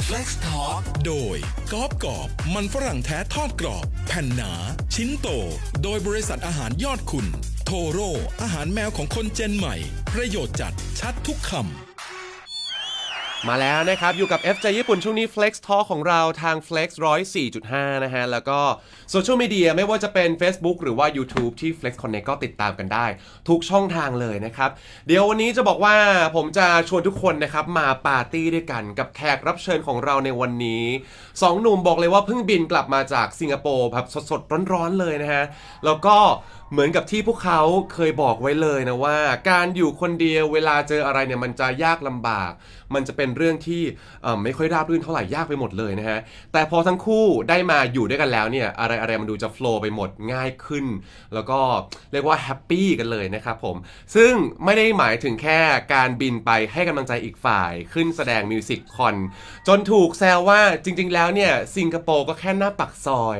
Flex Talk โดยกอบกอบมันฝรั่งแท้ทอดกรอบแผ่นหนาชิ้นโตโดยบริษัทอาหารยอดคุณโทโร่อาหารแมวของคนเจนใหม่ประโยชน์จัดชัดทุกคำมาแล้วนะครับอยู่กับ FJ ญี่ปุ่นช่วงนี้ Flex Talk ของเราทาง Flex 104.5 นะฮะแล้วก็โซเชียลมีเดียไม่ว่าจะเป็น Facebook หรือว่า YouTube ที่ Flex Connect ก็ติดตามกันได้ทุกช่องทางเลยนะครับเดี๋ยววันนี้จะบอกว่าผมจะชวนทุกคนนะครับมาปาร์ตี้ด้วยกันกับแขกรับเชิญของเราในวันนี้2หนุ่มบอกเลยว่าเพิ่งบินกลับมาจากสิงคโปร์แบบสดๆร้อนๆเลยนะฮะแล้วก็เหมือนกับที่พวกเขาเคยบอกไว้เลยนะว่าการอยู่คนเดียวเวลาเจออะไรเนี่ยมันจะยากลำบากมันจะเป็นเรื่องที่ไม่ค่อยราบรื่นเท่าไหร่ยากไปหมดเลยนะฮะแต่พอทั้งคู่ได้มาอยู่ด้วยกันแล้วเนี่ยอะไรมันดูจะโฟลว์ไปหมดง่ายขึ้นแล้วก็เรียกว่าแฮปปี้กันเลยนะครับผมซึ่งไม่ได้หมายถึงแค่การบินไปให้กำลังใจอีกฝ่ายขึ้นแสดงมิวสิกคอนจนถูกแซวว่าจริงๆแล้วเนี่ยสิงคโปร์ก็แค่หน้าปากซอย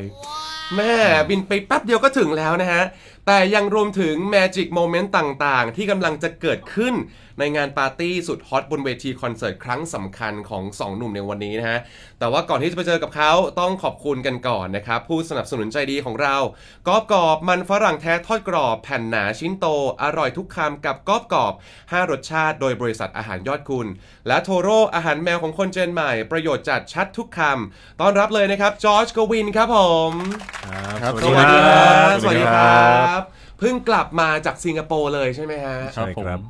แม่บินไปแป๊บเดียวก็ถึงแล้วนะฮะแต่ยังรวมถึง Magic Moment ต่างๆที่กำลังจะเกิดขึ้นในงานปาร์ตี้สุดฮอตบนเวทีคอนเสิร์ตครั้งสำคัญของ2หนุ่มในวันนี้นะฮะแต่ว่าก่อนที่จะไปเจอกับเขาต้องขอบคุณกันก่อนนะครับผู้สนับสนุนใจดีของเรากอบกอบมันฝรั่งแท้ทอดกรอบแผ่นหนาชิ้นโตอร่อยทุกคำกับกอบกอบ5รสชาติโดยบริษัทอาหารยอดคุณและโทโร่อาหารแมวของคนเจนใหม่ประโยชน์จัดชัดทุกคำต้อนรับเลยนะครับจอร์จ กวินครับผมครับสวัสดีครับสวัสดีครับเพิ่งกลับมาจากสิงคโปร์เลยใช่ไหมฮะใช่ครับ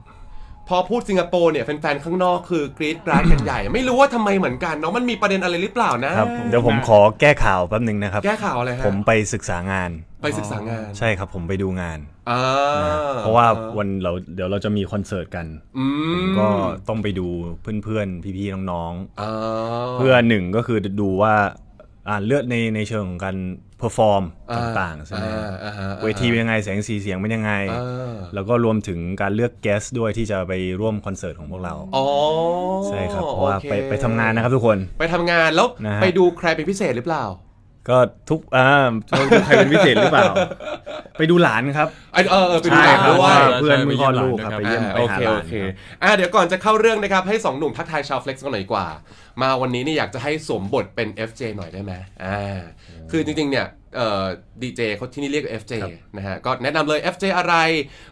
พอพูดสิงคโปร์เนี่ยแฟนๆข้างนอกคือกรี๊ดกราดกันใหญ่ไม่รู้ว่าทำไมเหมือนกันเนาะมันมีประเด็นอะไรหรือเปล่านะครับเดี๋ยวผมขอแก้ข่าวแป๊บนึงนะครับแก้ข่าวอะไรฮะผมไปศึกษางานไปศึกษางานใช่ครับผมไปดูงานเพราะว่าเดี๋ยวเราจะมีคอนเสิร์ตกันผมก็ต้องไปดูเพื่อนๆพี่ๆน้องๆเพื่อหนึ่งก็คือดูว่าเลือดในเชิงของการเพอร์ฟอร์มต่างๆใช่ไหมเวทีเป็นยังไงแสงสีเสียงเป็นยังไงแล้วก็รวมถึงการเลือกแกสด้วยที่จะไปร่วมคอนเสิร์ตของพวกเราใช่ครับเพราะว่าไปทำงานนะครับทุกคนไปทำงานแล้วไปดูใครเป็นพิเศษหรือเปล่าก็ทุกใครเป็นพิเศษหรือเปล่าไปดูหลานครับไปดูหลานด้วยเพื่อนพ่อลูกครับไปเยี่ยมไปหาหลานเดี๋ยวก่อนจะเข้าเรื่องนะครับให้2หนุ่มทักทายชาว Flex กันหน่อยดีกว่ามาวันนี้นี่อยากจะให้สวมบทเป็น FJ หน่อยได้ไหมคือจริงๆเนี่ยดีเจเขาที่นี่เรียก FJ นะฮะก็แนะนำเลย FJ อะไร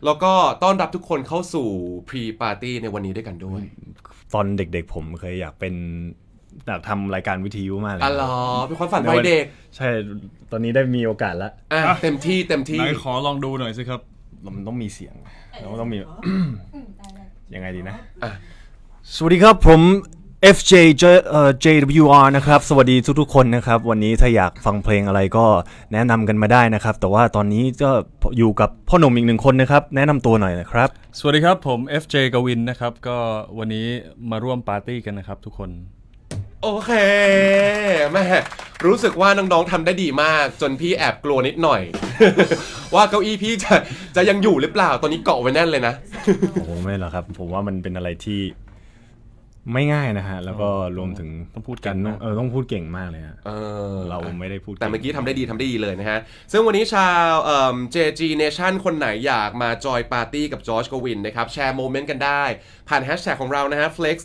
แล้วก็ต้อนรับทุกคนเข้าสู่ Pre Party ในวันนี้ด้วยกันด้วยตอนเด็กๆผมเคยอยากทำรายการวิทยุมากเลยเหรอเป็นความฝันวัยเด็กใช่ตอนนี้ได้มีโอกาสแล้วเต็มที่ไหนขอลองดูหน่อยสิครับมันต้องมีเสียงแล้วต้องมียังไงดีนะสวัสดีครับผม FJ JWR นะครับสวัสดีทุกๆคนนะครับวันนี้ถ้าอยากฟังเพลงอะไรก็แนะนำกันมาได้นะครับแต่ว่าตอนนี้ก็อยู่กับพ่อหนุ่มอีก1คนนะครับแนะนำตัวหน่อยนะครับสวัสดีครับผม FJ กวินนะครับก็วันนี้มาร่วมปาร์ตี้กันนะครับทุกคนโอเคแม่รู้สึกว่าน้องๆทำได้ดีมากจนพี่แอบกลัวนิดหน่อย ว่าเก้าอี้พี่จะยังอยู่หรือเปล่าตอนนี้เกาะไว้แน่นเลยนะโอ้ไม่หรอกครับผมว่ามันเป็นอะไรที่ไม่ง่ายนะฮะแล้วก็รวมถึงต้องพูดกันต้องพูดเก่งมากเลยฮะเราไม่ได้พูดแต่เมื่อกี้ทำได้ดีเลยนะฮะซึ่งวันนี้ชาวJG Nation คนไหนอยากมาจอยปาร์ตี้กับจอร์จ กวินนะครับแชร์โมเมนต์กันได้ผ่านแฮชแท็กของเรานะฮะ flex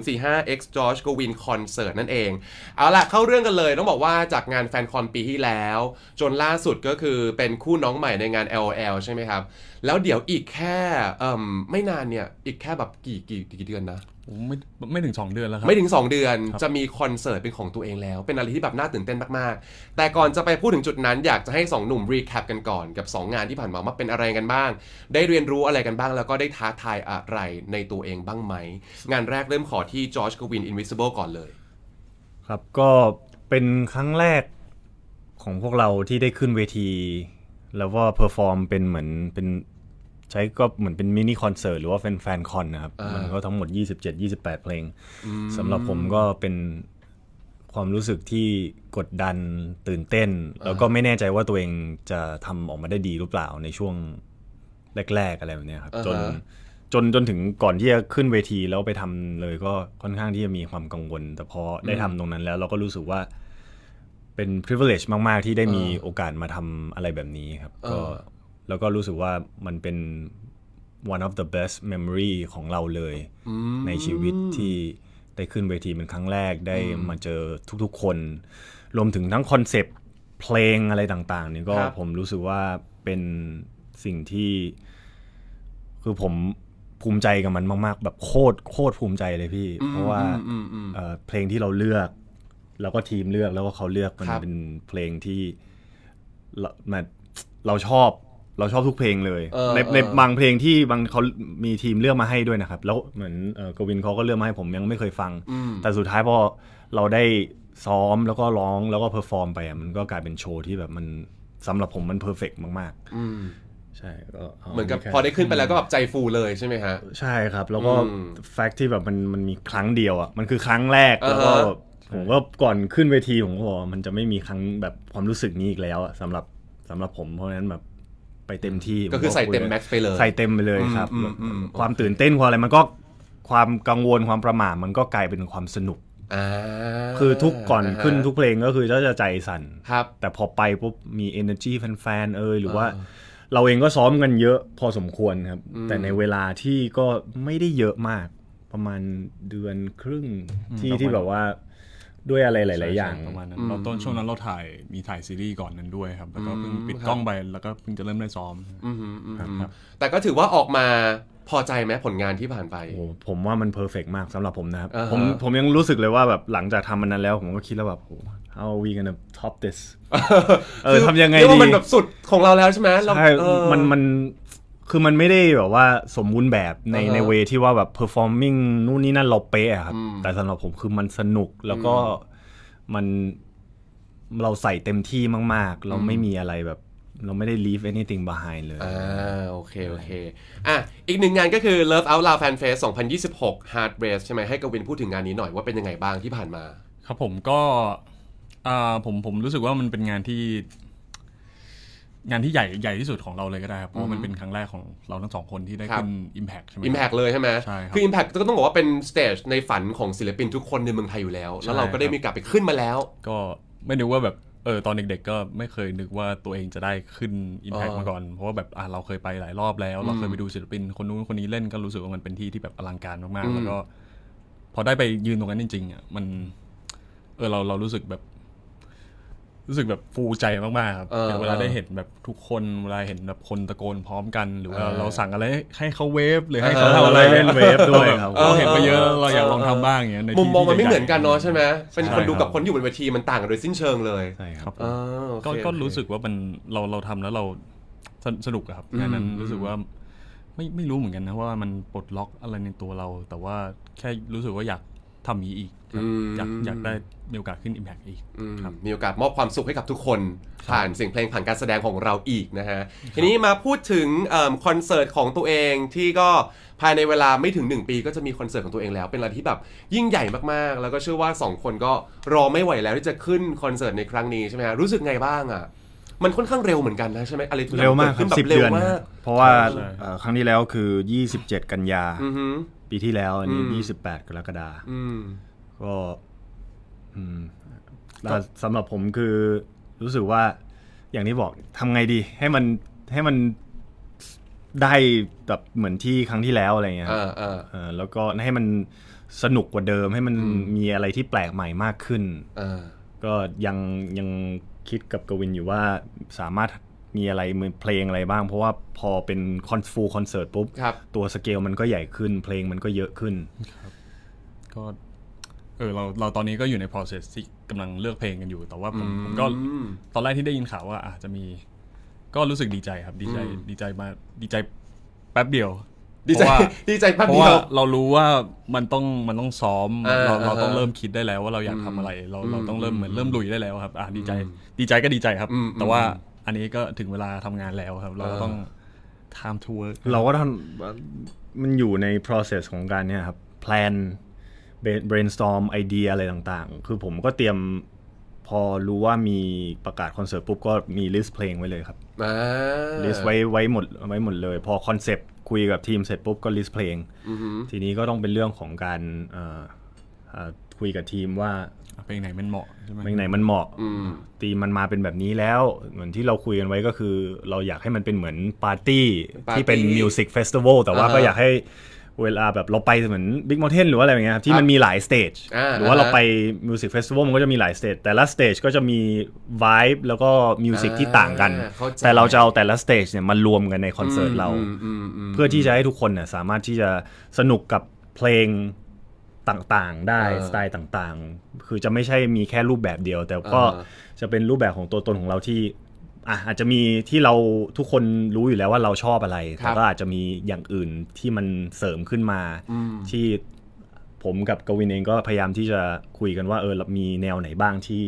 1045 x george กวิน concert นั่นเองเอาล่ะเข้าเรื่องกันเลยต้องบอกว่าจากงานแฟนคอนปีที่แล้วจนล่าสุดก็คือเป็นคู่น้องใหม่ในงาน LOL ใช่ไหมครับแล้วเดี๋ยวอีกแค่ไม่นานเนี่ยอีกแค่แบบกี่เดือนนะไม่ถึง2เดือนแล้วครับไม่ถึง2เดือนจะมีคอนเสิร์ตเป็นของตัวเองแล้วเป็นอะไรที่แบบน่าตื่นเต้นมากๆแต่ก่อนจะไปพูดถึงจุดนั้นอยากจะให้2หนุ่มรีแคปกันก่อนกับ2งานที่ผ่านมาว่าเป็นอะไรกันบ้างได้เรียนรู้อะไรกันบ้างแล้วก็ได้ท้าทายอะไรในตัวเองบ้างไหมงานแรกเริ่มขอที่จอร์จ กวิน Invisible ก่อนเลยครับก็เป็นครั้งแรกของพวกเราที่ได้ขึ้นเวทีแล้วก็เพอร์ฟอร์มเป็นเหมือนเป็นใช้ก็เหมือนเป็นมินิคอนเสิร์ตหรือว่าแฟนคอนนะครับมันก็ทั้งหมด27-28เพลงสำหรับผมก็เป็นความรู้สึกที่กดดันตื่นเต้นแล้วก็ไม่แน่ใจว่าตัวเองจะทำออกมาได้ดีหรือเปล่าในช่วงแรกๆอะไรแบบนี้ครับจนถึงก่อนที่จะขึ้นเวทีแล้วไปทำเลยก็ค่อนข้างที่จะมีความกังวลแต่พอได้ทำตรงนั้นแล้วเราก็รู้สึกว่าเป็น privilege มากๆที่ได้มีโอกาสมาทำอะไรแบบนี้ครับก็แล้วก็รู้สึกว่ามันเป็น one of the best memory ของเราเลยในชีวิตที่ได้ขึ้นเวทีเป็นครั้งแรกได้มาเจอทุกๆคนรวมถึงทั้งคอนเซปต์เพลงอะไรต่างๆนี่ก็ผมรู้สึกว่าเป็นสิ่งที่คือผมภูมิใจกับมันมากๆแบบโคตรภูมิใจเลยพี่เพราะว่าเพลงที่เราเลือกแล้วก็ทีมเลือกแล้วก็เขาเลือกมันเป็นเพลงที่เราชอบทุกเพลงเลยในบางเพลงที่บางเขามีทีมเลือกมาให้ด้วยนะครับแล้วเหมือนกวินเขาก็เลือกมาให้ผมยังไม่เคยฟังแต่สุดท้ายพอเราได้ซ้อมแล้วก็ร้องแล้วก็เพอร์ฟอร์มไปมันก็กลายเป็นโชว์ที่แบบมันสำหรับผมมันเพอร์เฟกต์มากๆใช่ก็เหมือนกับพอได้ขึ้นไปแล้วก็แบบใจฟูเลยใช่ไหมฮะใช่ครับแล้วก็แฟกต์ที่แบบมันมีครั้งเดียวอ่ะมันคือครั้งแรกแล้วก็ผมก็ก่อนขึ้นเวทีผมก็บอกมันจะไม่มีครั้งแบบความรู้สึกนี้อีกแล้วสำหรับผมเพราะฉะนั้นแบบไปเต็มที่ก็คือใส่เต็มแม็กซ์ไปเลยใส่เต็มไปเลยครับความตื่นเต้นความอะไรมันก็ความกังวลความประหม่ามันก็กลายเป็นความสนุกคือทุกก่อนขึ้นทุกเพลงก็คือจะใจสั่นแต่พอไปปุ๊บมี energy แฟนๆหรือว่าเราเองก็ซ้อมกันเยอะพอสมควรครับแต่ในเวลาที่ก็ไม่ได้เยอะมากประมาณเดือนครึ่งที่แบบว่าด้วยอะไรหลายๆอย่างประมาณนั้นเราต้นช่วงนั้นเรามีถ่ายซีรีส์ก่อนนั้นด้วยครับแล้วก็เพิ่งปิดกล้องไปแล้วก็เพิ่งจะเริ่มได้ซ้อมครับแต่ก็ถือว่าออกมาพอใจไหมผลงานที่ผ่านไปผมว่ามันเพอร์เฟกต์มากสำหรับผมนะครับผมยังรู้สึกเลยว่าแบบหลังจากทำมันนั้นแล้วผมก็คิดแล้วแบบ how are we gonna top this ทำยังไงดีว่ามันแบบสุดของเราแล้วใช่ไหมใช่มันคือมันไม่ได้แบบว่าสมบูรณ์แบบในเวที่ว่าแบบ performing นู่นนี่นั่นเราเป๊ะครับแต่สำหรับผมคือมันสนุกแล้วก็เราใส่เต็มที่มากๆเราไม่มีอะไรแบบเราไม่ได้ leave anything behind เลยโอเคอีกหนึ่งงานก็คือ Love Out Loud Fan Fest 2026 Hard Race ใช่ไหมให้กวินพูดถึงงานนี้หน่อยว่าเป็นยังไงบ้างที่ผ่านมาครับผมก็ผมรู้สึกว่ามันเป็นงานที่ใหญ่ที่สุดของเราเลยก็ได้ครับเพราะมันเป็นครั้งแรกของเราทั้งสองคนที่ได้ขึ้น Impact ใช่ไหม Impact เลยใช่ไหมใช่คือ Impact ก็ต้องบอกว่าเป็นสเตจในฝันของศิลปินทุกคนในเมืองไทยอยู่แล้วแล้วเราก็ได้มีโอกาสไปขึ้นมาแล้วก็ไม่นึกว่าแบบตอนเด็กๆก็ไม่เคยนึกว่าตัวเองจะได้ขึ้น Impact มาก่อนเพราะว่าแบบเราเคยไปหลายรอบแล้วเราเคยไปดูศิลปินคนนู้นคนนี้เล่นก็รู้สึกว่ามันเป็นที่ที่แบบอลังการมากๆแล้วก็พอได้ไปยืนตรงนั้นจริงๆอ่ะมันเรารู้สึกแบบฟูใจมากๆครับเวลาได้เห็นแบบทุกคนเวลาเห็นแบบคนตะโกนพร้อมกันหรือว่าเราสั่งอะไรให้เขาเวฟหรือให้เขาทำอะไรเล่นเวฟด้วยครับเราเห็นไปเยอะเราอยากลองทำบ้างอย่างเงี้ยมุมมองมันไม่เหมือนกันเนาะใช่ไหมเป็นคนดูกับคนอยู่บนเวทีมันต่างกันโดยสิ้นเชิงเลยใช่ครับก็รู้สึกว่ามันเราทำแล้วเราสนุกครับงานนั้นรู้สึกว่าไม่รู้เหมือนกันนะว่ามันปลดล็อกอะไรในตัวเราแต่ว่าแค่รู้สึกว่าอยากทำอีกอยากได้มีโอกาสขึ้น Impact อีกมีโอกาสมอบความสุขให้กับทุกคนผ่านเสียงเพลงผ่านการแสดงของเราอีกนะฮะทีนี้มาพูดถึงคอนเสิร์ตของตัวเองที่ก็ภายในเวลาไม่ถึง1 ปีก็จะมีคอนเสิร์ตของตัวเองแล้วเป็นอะไรที่แบบยิ่งใหญ่มากๆแล้วก็เชื่อว่า2คนก็รอไม่ไหวแล้วที่จะขึ้นคอนเสิร์ตในครั้งนี้ใช่ไหมฮะรู้สึกไงบ้างอ่ะมันค่อนข้างเร็วเหมือนกันนะใช่ไหมอะไรเร็วมากครับ10 เดือนเพราะว่าครั้งที่แล้วคือ27 กันยาปีที่แล้วอันนี้28 กรกฎาคมก็สำหรับผมคือรู้สึกว่าอย่างที่บอกทำไงดีให้มันได้แบบเหมือนที่ครั้งที่แล้วอะไรเงี้ยแล้วก็ให้มันสนุกกว่าเดิมให้มันมีอะไรที่แปลกใหม่มากขึ้นก็ยังคิดกับกวินอยู่ว่าสามารถมีอะไรเพลงอะไรบ้างเพราะว่าพอเป็นฟูลคอนเสิร์ตปุ๊บตัวสเกลมันก็ใหญ่ขึ้นเพลงมันก็เยอะขึ้นก็เราตอนนี้ก็อยู่ใน process ที่กำลังเลือกเพลงกันอยู่แต่ว่าผมก็ตอนแรกที่ได้ยินข่าวว่าอาจจะมีก็รู้สึกดีใจครับดีใจมาดีใจแป๊บเดียวดีใจแป๊บเดียวเพราะว่าเรารู้ว่ามันต้องซ้อมเราต้องเริ่มคิดได้แล้วว่าเราอยากทำอะไรเราต้องเริ่มลุยได้แล้วครับดีใจก็ดีใจครับแต่ว่าอันนี้ก็ถึงเวลาทำงานแล้วครับเราต้อง time to work เราก็มันอยู่ใน process ของการเนี่ยครับ plan brainstorm ไอเดียอะไรต่างๆคือผมก็เตรียมพอรู้ว่ามีประกาศคอนเสิร์ตปุ๊บก็มีลิสต์เพลงไว้เลยครับลิสต์ไว้หมดเลยพอคอนเซปต์คุยกับทีมเสร็จปุ๊บก็ลิสต์เพลงทีนี้ก็ต้องเป็นเรื่องของการคุยกับทีมว่า เพลงไหนมันเหมาะใช่ไหม เพลงไหนมันเหมาะตีมันมาเป็นแบบนี้แล้วเหมือนที่เราคุยกันไว้ก็คือเราอยากให้มันเป็นเหมือนปาร์ตี้ที่เป็นมิวสิกเฟสติวัลแต่ว่าก็อยากให้เวลาแบบเราไปเหมือน Big Mountain หรือว่าอะไรอย่างเงี้ยครับที่มันมีหลายสเตจหรือว่าเราไปมิวสิกเฟสติวัลมันก็จะมีหลายสเตจแต่ละสเตจก็จะมีไวบ์แล้วก็มิวสิกที่ต่างกันแต่เราจะเอาแต่ละสเตจเนี่ยมารวมกันในคอนเสิร์ตเราเพื่อที่จะให้ทุกคนเนี่ยสามารถที่จะสนุกกับเพลงต่างๆได้สไตล์ต่างๆคือจะไม่ใช่มีแค่รูปแบบเดียวแต่ก็จะเป็นรูปแบบของตัวตนของเราที่อาจจะมีที่เราทุกคนรู้อยู่แล้วว่าเราชอบอะไรแต่ก็อาจจะมีอย่างอื่นที่มันเสริมขึ้นมาที่ผมกับกวินเองก็พยายามที่จะคุยกันว่ามีแนวไหนบ้างที่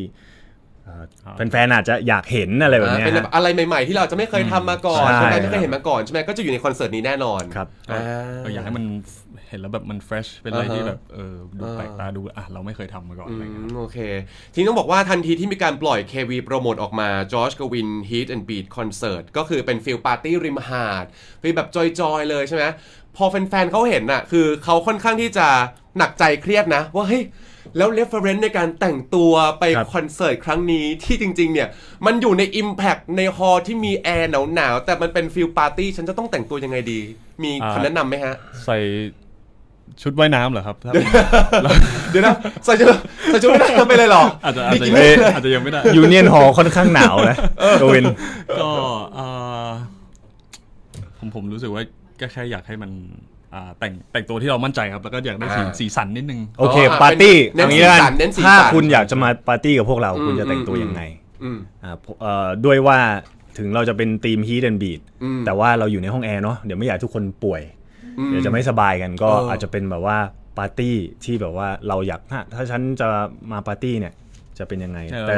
แฟนๆอาจจะอยากเห็นอะไรแบบนี้เป็นแบบอะไรใหม่ๆที่เราจะไม่เคยทำมาก่อนคนไทยไม่เคยเห็นมาก่อนใช่ไหมก็จะอยู่ในคอนเสิร์ตนี้แน่นอนครับอยากให้มันเห็นแล้วแบบมันเฟรชเป็นอะไรที่แบบดูแปลกตาดูเราไม่เคยทำมาก่อนอะไรเงี้ยโอเคทีนี้ต้องบอกว่าทันทีที่มีการปล่อย KV โปรโมทออกมา George Gavin Heat and Beat Concert ก็คือเป็นฟิลปาร์ตี้ริมหาดฟีลแบบจอยๆเลยใช่ไหมพอแฟนๆเขาเห็นน่ะคือเขาค่อนข้างที่จะหนักใจเครียดนะว่าเฮ้ยแล้ว reference ในการแต่งตัวไปคอนเสิร์ตครั้งนี้ที่จริงๆเนี่ยมันอยู่ใน Impact ในฮอลล์ที่มีแอร์หนาวๆแต่มันเป็นฟิลปาร์ตี้ฉันจะต้องแต่งตัวยังไงดีมีคำแนะนำไหมฮะใส่ชุดว่ายน้ำเหรอครับเดี๋ยวนะใส่ชุดว่ายน้ำไปเลยหรออาจจะยังไม่ได้ยูเนียนฮอลล์ค่อนข้างหนาวนะโดวินก็ผมรู้สึกว่าก็แค่อยากให้มันแต่งตัวที่เรามั่นใจครับแล้วก็อยากได้สีสันนิดนึงโอเคปาร์ตี้อย่างนี้กันถ้าคุณอยากจะมาปาร์ตี้กับพวกเราคุณจะแต่งตัวยังไงด้วยว่าถึงเราจะเป็นทีม Heat and Beat แต่ว่าเราอยู่ในห้องแอร์เนาะเดี๋ยวไม่อยากทุกคนป่วยเดี๋ยวจะไม่สบายกันก็อาจจะเป็นแบบว่าปาร์ตี้ที่แบบว่าเราอยากถ้าฉันจะมาปาร์ตี้เนี่ยจะเป็นยังไงแต่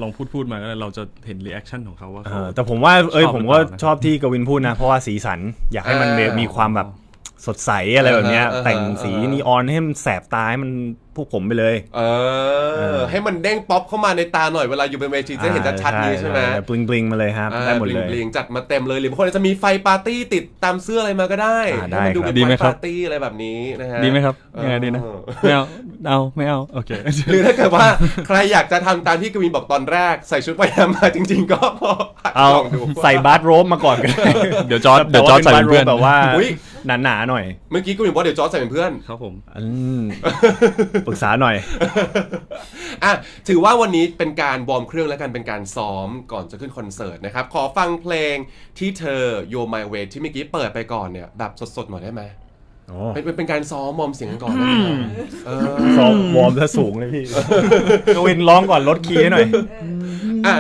ลองพูดมาก็เราจะเห็นรีแอคชั่นของเขาว่าแต่ผมว่าผมก็ชอบที่กวินพูดนะเพราะว่าสีสันอยากให้มันมีความแบบสดใสอะไรแบบนี้แต่งสีนีออนให้มันแสบตาให้มันพวกผมไปเลยให้มันเด้งป๊อปเข้ามาในตาหน่อยเวลาอยู่บนเวทีจะเห็นชัดๆนี้ใช่ไหมบลิงบลิงมาเลยครับได้หมดเลยบลิงจัดมาเต็มเลยหรือบางคนจะมีไฟปาร์ตี้ติดตามเสื้ออะไรมาก็ได้ให้มันดูเป็นไฟปาร์ตี้อะไรแบบนี้นะฮะดีไหมครับยังไงดีนะไม่เอาโอเคหรือถ้าเกิดว่าใครอยากจะทำตามที่กวินบอกตอนแรกใส่ชุดว่ายน้ำมาจริงๆก็เอาใส่บาร์โรบมาก่อนกันเดี๋ยวจอร์จใส่เป็นเพื่อนแบบว่าหนาๆหน่อยเมื่อกี้กวินบอกเดี๋ยวจอร์จใส่เป็นเพื่อนครับผมปรึกษาหน่อยถือว่าวันนี้เป็นการวอร์มเครื่องและกันเป็นการซ้อมก่อนจะขึ้นคอนเสิร์ตนะครับขอฟังเพลงที่เธอ You're My Way ที่เมื่อกี้เปิดไปก่อนเนี่ยแบบสดๆหน่อยได้ไหมเป็นการซ้อมวอร์มเสียงกันก่อนได้ไหมซ้อมวอร์มซะสูงเลยพี่กวินร้องก่อนลดคีย์ให้หน่อย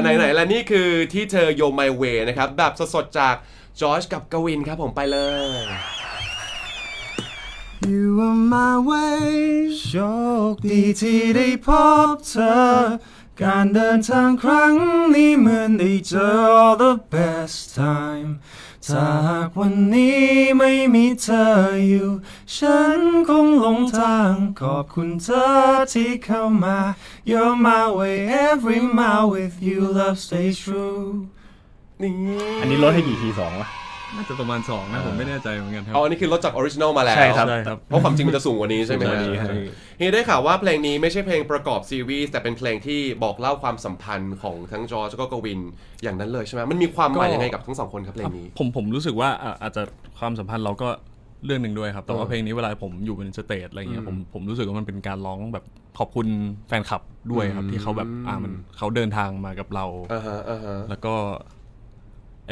ไหนและนี่คือที่เธอ You're My Way นะครับแบบสดๆจากจอร์จกับกวินครับผมไปเลย You are my way โชคดีที่ได้พบเธอการเดินทางครั้งนี้เหมือนได้เจอ all the best time ถ้าหากวันนี้ไม่มีเธออยู่ฉันคงหลงทางขอบคุณเธอที่เข้ามา You're my way every mile with you love stay true อันนี้ลดให้กี่คีย์2วะน่าจะประมาณ2นะผมไม่แน่ใจเหมือนกันครับนี่คือลดจากออริจินอลมาแล้วใช่ครับเพราะความจริงมันจะสูงกว่านี้ใช่ไหมนี่ได้ข่าวว่าเพลงนี้ไม่ใช่เพลงประกอบซีรีส์แต่เป็นเพลงที่บอกเล่าความสัมพันธ์ของทั้งจอร์จแล้วก็กวินอย่างนั้นเลยใช่ไหมมันมีความหมายยังไงกับทั้งสองคนครับเพลงนี้ผมรู้สึกว่าอาจจะความสัมพันธ์เราก็เรื่องหนึ่งด้วยครับแต่ว่าเพลงนี้เวลาผมอยู่บนสเตจอะไรเงี้ยผมรู้สึกว่ามันเป็นการร้องแบบขอบคุณแฟนคลับด้วยครับที่เขาแบบเขาเดินทางมากับเราแล้วก็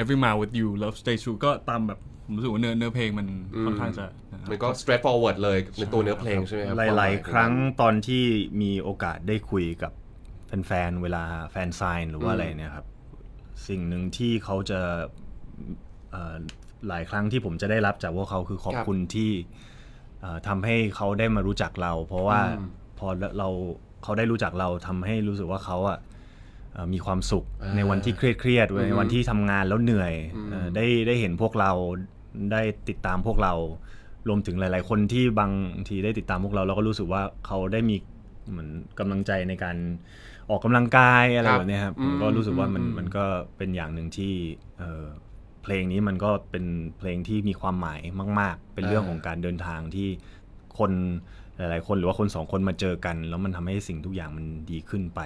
Every mile with you love stay true ก็ตามแบบผมรู้สึกว่าเนื้อเพลงมันค่อนข้างจะมันก็ straight forward เลยในตัวเนื้อเพลงใช่ไหมครับหลายๆครั้งตอนที่มีโอกาสได้คุยกับแฟนๆเวลาแฟนไซน์หรือว่าอะไรเนี่ยครับสิ่งหนึ่งที่เขาจะหลายครั้งที่ผมจะได้รับจากพวกเขาคือขอบคุณที่ทำให้เขาได้มารู้จักเราเพราะว่าพอเขาได้รู้จักเราทำให้รู้สึกว่าเขามีความสุขในวันที่เครียดในวันที่ทำงานแล้วเหนื่อยได้เห็นพวกเราได้ติดตามพวกเรารวมถึงหลายๆคนที่บางทีได้ติดตามพวกเราก็รู้สึกว่าเขาได้มีเหมือนกำลังใจในการออกกำลังกายอะไรแบบนี้ครับผมก็รู้สึกว่ามันก็เป็นอย่างหนึ่งที่เพลงนี้มันก็เป็นเพลงที่มีความหมายมากๆเป็นเรื่องของการเดินทางที่คน หลายๆคนหรือว่าคนสองคนมาเจอกันแล้วมันทำให้สิ่งทุกอย่างมันดีขึ้นไป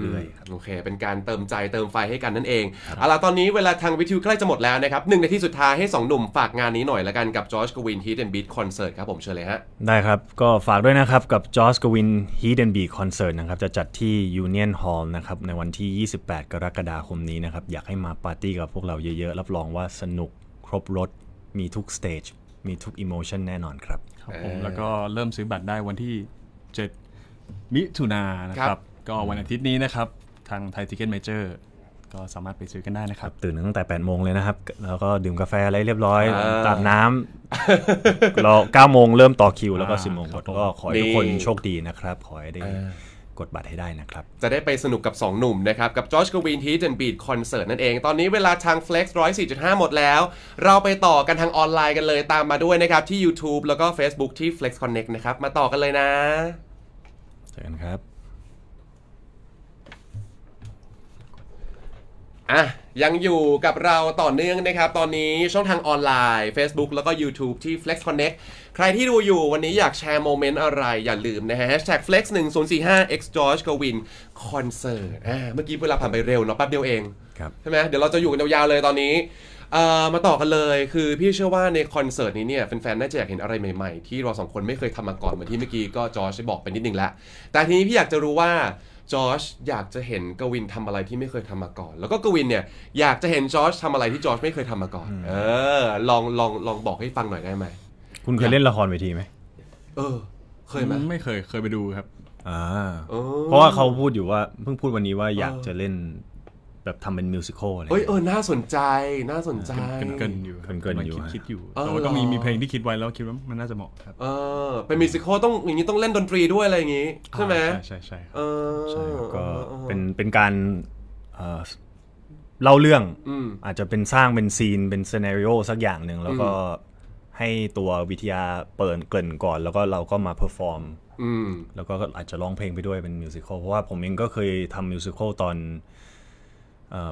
เรื่อยๆครับ โอเคเป็นการเติมใจเติมไฟให้กันนั่นเองเอาล่ะตอนนี้เวลาทางวิทยุใกล้จะหมดแล้วนะครับ1 นาทีสุดท้ายให้2หนุ่มฝากงานนี้หน่อยละกันกับจอร์จกวิน Heat and Beat Concert ครับผมเชิญเลยฮะได้ครับก็ฝากด้วยนะครับกับ Josh Gavin Heat and Beat Concert นะครับจะจัดที่ Union Hall นะครับในวันที่ 28 กรกฎาคมนี้นะครับอยากให้มาปาร์ตี้กับพวกเราเยอะๆรับรองว่าสนุกครบรสมีทุกสเตจมีทุกอิโมชันแน่นอนครับครับผมแล้วก็เริ่มซื้อบัตรได้วันที่ 7 มิถุนายนนะครับก็วันอาทิตย์นี้นะครับทางไทยทิกเก็ตเมเจอร์ก็สามารถไปซื้อกันได้นะครับตื่นตั้งแต่ 8 โมงเลยนะครับแล้วก็ดื่มกาแฟอะไรเรียบร้อยอาบน้ำรอ 9 โมงเริ่มต่อคิวแล้วก็ 10 โมงก็ขอให้ทุกคนโชคดีนะครับขอให้ได้กดบัตรให้ได้นะครับจะได้ไปสนุกกับ2หนุ่มนะครับกับจอร์จกวิน Heat and Beat Concert นั่นเองตอนนี้เวลาทาง Flex 104.5 หมดแล้วเราไปต่อกันทางออนไลน์กันเลยตามมาด้วยนะครับที่ YouTube แล้วก็ Facebook ที่ Flex Connect นะครับมาต่อกันเลยนะเจอกันครับยังอยู่กับเราต่อเนื่องนะครับตอนนี้ช่องทางออนไลน์ Facebook แล้วก็ YouTube ที่ Flex Connect ใครที่ดูอยู่วันนี้อยากแชร์โมเมนต์อะไรอย่าลืมนะฮะ #flex1045xgeorgegavin concert เมื่อกี้เวลาผ่านไปเร็วเนาะแป๊บเดียวเองใช่ไหมเดี๋ยวเราจะอยู่กันยาวๆเลยตอนนี้มาต่อกันเลยคือพี่เชื่อว่าในคอนเสิร์ตนี้เนี่ยแฟนๆน่าจะอยากเห็นอะไรใหม่ๆที่เราสองคนไม่เคยทำมาก่อนเหมือนที่เมื่อกี้ก็จอร์จได้บอกไปนิดนึงแล้วแต่ทีนี้พี่อยากจะรู้ว่าจอร์จอยากจะเห็นกวินทำอะไรที่ไม่เคยทำมาก่อนแล้วก็กวินเนี่ยอยากจะเห็นจอร์จทำอะไรที่จอร์จไม่เคยทำมาก่อนลองบอกให้ฟังหน่อยได้ไหมคุณเคยเล่นละครเวทีไหมเคยไหมไม่เคยไปดูครับเพราะว่าเขาพูดอยู่ว่าเพิ่งพูดวันนี้ว่าอยากจะเล่นแบบทำเป็นมิวสิควลอะไรน่าสนใจเกินอยู่คิดอยู่แต่ว่าก็มีเพลงที่คิดไว้แล้วคิดว่ามันน่าจะเหมาะครับเป็นมิวสิควลต้องอย่างนี้ต้องเล่นดนตรีด้วยอะไรอย่างนี้ใช่ไหมใช่ใช่ก็เป็นการเล่าเรื่องอาจจะเป็นสร้างเป็นซีนเป็นซีนาริโอสักอย่างหนึ่งแล้วก็ให้ตัววิทยาเปิดเกริ่นก่อนแล้วก็เราก็มาเพอร์ฟอร์มแล้วก็อาจจะร้องเพลงไปด้วยเป็นมิวสิควลเพราะว่าผมเองก็เคยทำมิวสิควลตอน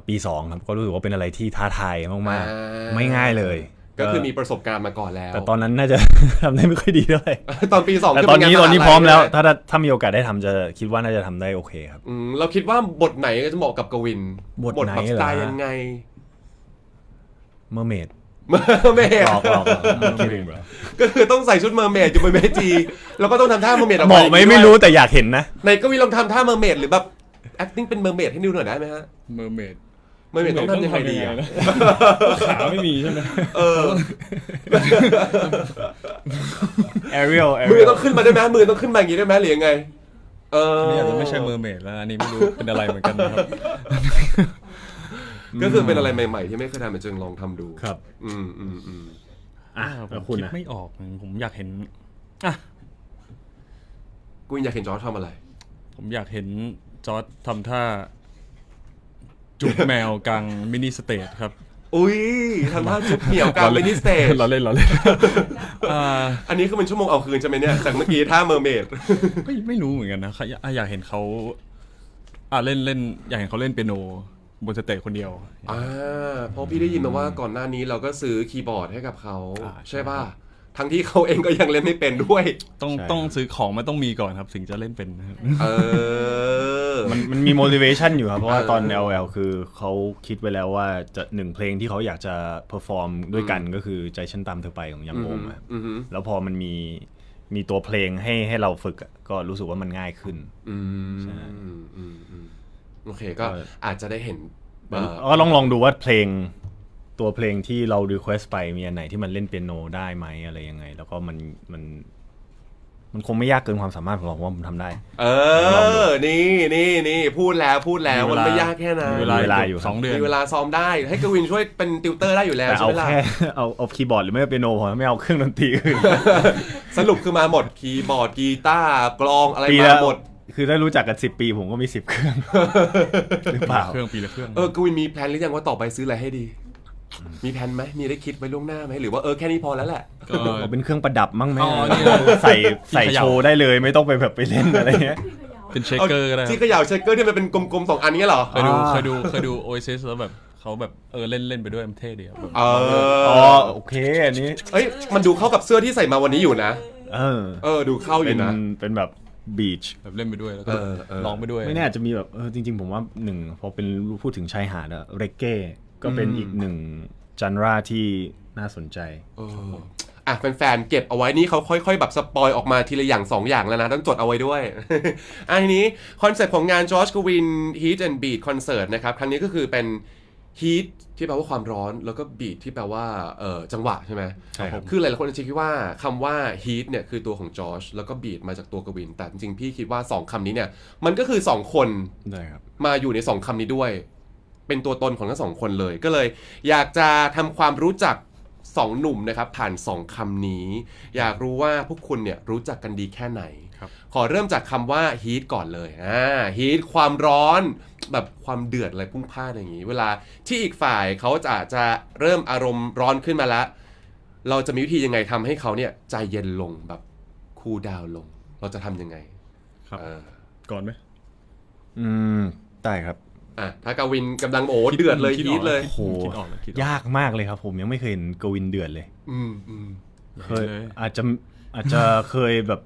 ปี 2ครับก็รู้สึกว่าเป็นอะไรที่ท้าทายมากๆไม่ง่ายเลยก็คือมีประสบการณ์มาก่อนแล้วแต่ตอนนั้นน่าจะ ทำได้ไม่ค่อยดีด้วยตอนปี 2แต่ตอนนี้พร้อมแล้วถ้ามีโอกาสได้ทำจะคิดว่าน่าจะทำได้โอเคครับเราคิดว่าบทไหนจะเหมาะกับกวินบทไหนสไตล์ยังไงเมอร์เมดก็คือต้องใส่ชุดเมอร์เมดอยู่บนเวทีแล้วก็ต้องทำท่าเมอร์เมดเหมาะไหมไม่รู้แต่อยากเห็นนะในกวินลองทำท่าเมอร์เมดหรือแบบ acting เป็นเมอร์เมดให้ดูหน่อยได้ไหมฮะเมอร์เมดต้องทำยังไงดีขาไม่มีใช่ไหมAriel มือต้องขึ้นมาได้ไหมมือต้องขึ้นมาอย่างนี้ได้ไหมหรือยังไงนี่อาจจะไม่ใช่เมอร์เมดแล้วอันนี้ไม่รู้เป็นอะไรเหมือนกันนะครับก็คือเป็นอะไรใหม่ๆที่ไม่เคยทำจึงลองทำดูครับผมคิดไม่ออกผมอยากเห็นกูอยากเห็นจอร์จทำอะไรผมอยากเห็นจอร์จทำท่าจุ๊บแมวกลางมินิสเตจครับอุ้ยทำท่าจุ๊บเหมี่ยวกลางมินิสเตจเราเล่นอันนี้คือเป็นชั่วโมงเอาคืนใช่ไหมเนี่ยจากเมื่อกี้ท่าเมอร์เมดไม่รู้เหมือนกันนะอยากเห็นเขาเล่นอยากเห็นเขาเล่นเปียโนบนสเตจคนเดียวเพราะพี่ได้ยินมาว่าก่อนหน้านี้เราก็ซื้อคีย์บอร์ดให้กับเขาใช่ป่ะทั้งที่เขาเองก็ยังเล่นไม่เป็นด้วยต้องซื้อของมันต้องมีก่อนครับถึงจะเล่นเป็นมันมี motivation อยู่ครับเพราะว่าตอน LL คือเขาคิดไว้แล้วว่าจะ1เพลงที่เขาอยากจะ perform ด้วยกันก็คือใจฉันตามเธอไปของยังโอมแล้วพอมันมีตัวเพลงให้เราฝึกก็รู้สึกว่ามันง่ายขึ้นโอเคก็อาจจะได้เห็นก็ลองดูว่าตัวเพลงที่เรา request ไปมีอันไหนที่มันเล่นเปียโนได้ไหมอะไรยังไงแล้วก็มันคงไม่ยากเกินความสามารถของเราว่าผมทำได้นี่พูดแล้วมันไม่ยากแค่นั้นมีเวลาอยู่2 เดือนมีเวลาซ้อมได้ให้กวินช่วยเป็นติวเตอร์ได้อยู่แล้วใช่ไหมล่ะเอาคีย์บอร์ดหรือไม่เปียโนพอไม่เอาเครื่องดนตรีอื่นสรุปคือมาหมดคีย์บอร์ดกีตาร์กลองอะไรมาหมดคือถ้ารู้จักกัน10 ปีผมก็มี10 เครื่องหรือเปล่าเครื่องปีละเครื่องกวินมีแพลนหรือยังว่าต่อไปซื้ออะไรให้ดีมีแผนไหมมีได้คิดไว้ล่วงหน้าไหมหรือว่าแค่นี้พอแล้วแหละก็เป็นเครื่องประดับมั้งไหมใส่โชว์ได้เลยไม่ต้องไปแบบไปเล่นอะไรเงี้ยเป็นเชคเกอร์ก็ได้ที่เขย่าเชคเกอร์ที่มันเป็นกลมๆ2 อันนี้เหรอเคยดูโอเอซิสแล้วแบบเขาแบบเล่นไปด้วยมันเท่ดีครับโอเคอันนี้มันดูเข้ากับเสื้อที่ใส่มาวันนี้อยู่นะ ดูเข้าอ เป็ ยู่ น นะ เป็นแบบบีช แบบเล่นไปด้วยแล้วก็ เออ ร้องไปด้วย ไม่แน่อาจจะมีแบบจริงๆผมว่าหนึ่งพอเป็นพูดถึงชายหาดอะเรเก้ก็เป็นอีกหนึ่งจันราที่น่าสนใจ แฟนๆเก็บเอาไว้นี่เขาค่อยๆแบบสปอยออกมาทีละอย่าง2อย่างแล้วนะต้องจดเอาไว้ด้วย ทีนี้คอนเซ็ปต์ของงาน Josh Gavin Heat and Beat Concert นะครับครั้งนี้ก็คือเป็น Heat ที่แปลว่าความร้อนแล้วก็ Beat ที่แปลว่าจังหวะใช่ไหม ใช่ครับ คือหลายๆคนอาจจะคิดว่าคำว่า Heat เนี่ยคือตัวของ Josh แล้วก็ Beat มาจากตัวกวินแต่จริงๆพี่คิดว่า2คำนี้เนี่ยมันก็คือ2คน ได้ครับ มาอยู่ใน2คำนี้ด้วย เป็นตัวตนของทั้ง2คนเลยก็เลยอยากจะทำความรู้จัก2หนุ่มนะครับผ่าน2คำนี้อยากรู้ว่าพวกคุณเนี่ยรู้จักกันดีแค่ไหน ขอเริ่มจากคำว่า heat ก่อนเลยheat ความร้อนแบบความเดือดอะไรพุ่งพล่านอย่างนี้เวลาที่อีกฝ่ายเขาจะเริ่มอารมณ์ร้อนขึ้นมาแล้วเราจะมีวิธียังไงทำให้เขาเนี่ยใจเย็นลงแบบคูลดาวน์ลงเราจะทำยังไง ครับก่อนไหม ได้ครับ ถ้ากวินกำลังเดือดเลย คิด ฮีทเลย โอ้โห คิดออกแล้วคิดออก ยากมากเลยครับ ผมยังไม่เคยเห็นกวินเดือดเลย เคย เลย อาจจะเคยแบบ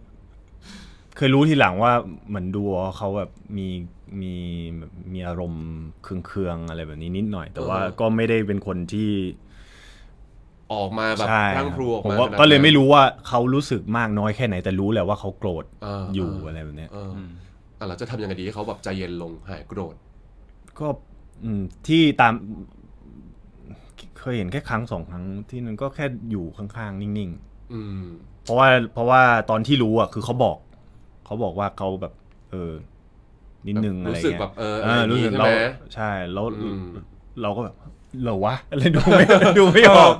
เคยรู้ทีหลังว่าเหมือนดูเขาแบบมีอารมณ์เคืองๆอะไรแบบนี้นิดหน่อย แต่ว่าก็ไม่ได้เป็นคนที่ ออกมาแบบ ใช่ พรั่งพรูออก ผม มา ว่าก็เลยไม่รู้ว่าเขารู้สึกมากน้อยแค่ไหนแต่รู้แหละว่าเขาโกรธ อยู่ อะไรแบบเนี้ย เราจะทำยังไงดีให้เขาแบบใจเย็นลงหายโกรธ ก็ที่ตามเคยเห็นแค่ครั้ง2 ครั้งที่นึงก็แค่อยู่ข้างๆนิ่งๆเพราะว่าตอนที่รู้อ่ะคือเขาบอกว่าเขาแบบนิดนึงอะไรเงี้ย รู้สึกแบบรู้สึก ใช่ เรา ไหม ใช่แล้วเราก็แบบเหรอวะอะไรดูไม่ออก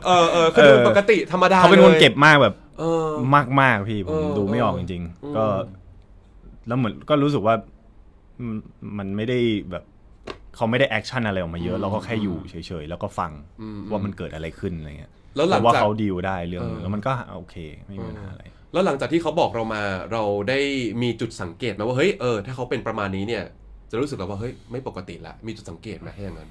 คือดูปกติธรรมดา เขาเป็นคนเก็บมากแบบ มากพี่ผมดูไม่ออกจริงๆก็แล้วเหมือนก็รู้สึกว่ามันไม่ได้แบบเขาไม่ได้แอคชั่นอะไรออกมาเยอะเราก็แค่อยู่เฉยๆแล้วก็ฟังว่ามันเกิดอะไรขึ้นอะไรเงี้ย แล้วหลัง ว่า จาก เขาดีลได้เรื่องนึงแล้วมันก็โอเคไม่มีปัญหาอะไร แล้วหลังจากที่เขาบอกเรามาเราได้มีจุดสังเกตไหมว่าเฮ้ยถ้าเขาเป็นประมาณนี้เนี่ยจะรู้สึกแล้วว่าเฮ้ยไม่ปกติละมีจุดสังเกตไหมถ้าอย่างนั้น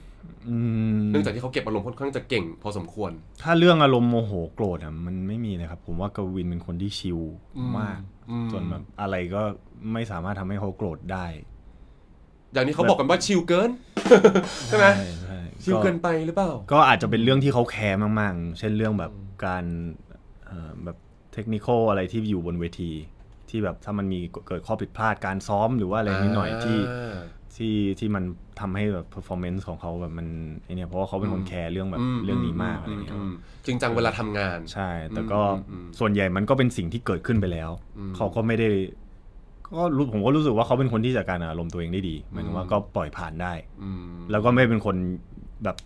เนื่องจากที่เขาเก็บอารมณ์ค่อนข้างจะเก่งพอสมควรถ้าเรื่องอารมณ์โมโหโกรธอ่ะมันไม่มีเลยครับผมว่ากวินเป็นคนที่ชิลมากจนแบบอะไรก็ไม่สามารถทำให้เขาโกรธได้อย่างนี้เขาบอกกันว่าชิลเกิน ใช่ไหม ใช่ ชิลเกินไปหรือเปล่าก็อาจจะเป็นเรื่องที่เขาแคร์มากๆเช่นเรื่องแบบการแบบเทคนิคอะไรที่อยู่บนเวทีที่แบบถ้ามันมีเกิดข้อผิดพลาดการซ้อมหรือว่าอะไรนิดหน่อยที่มันทำให้แบบ performance ของเขาแบบมันไอเนี่ยเพราะว่าเขาเป็นคนแคร์เรื่องแบบเรื่องนี้มากอะไรเงี้ยจริงจังเวลาทำงานใช่แต่ก็ส่วนใหญ่มันก็เป็นสิ่งที่เกิดขึ้นไปแล้วเขาก็ไม่ได้ผมก็รู้สึกว่าเขาเป็นคนที่จัดการอารมณ์ตัวเองได้ดีหมายถึงว่าก็ปล่อยผ่านได้แล้วก็ไม่เป็นคนแบบ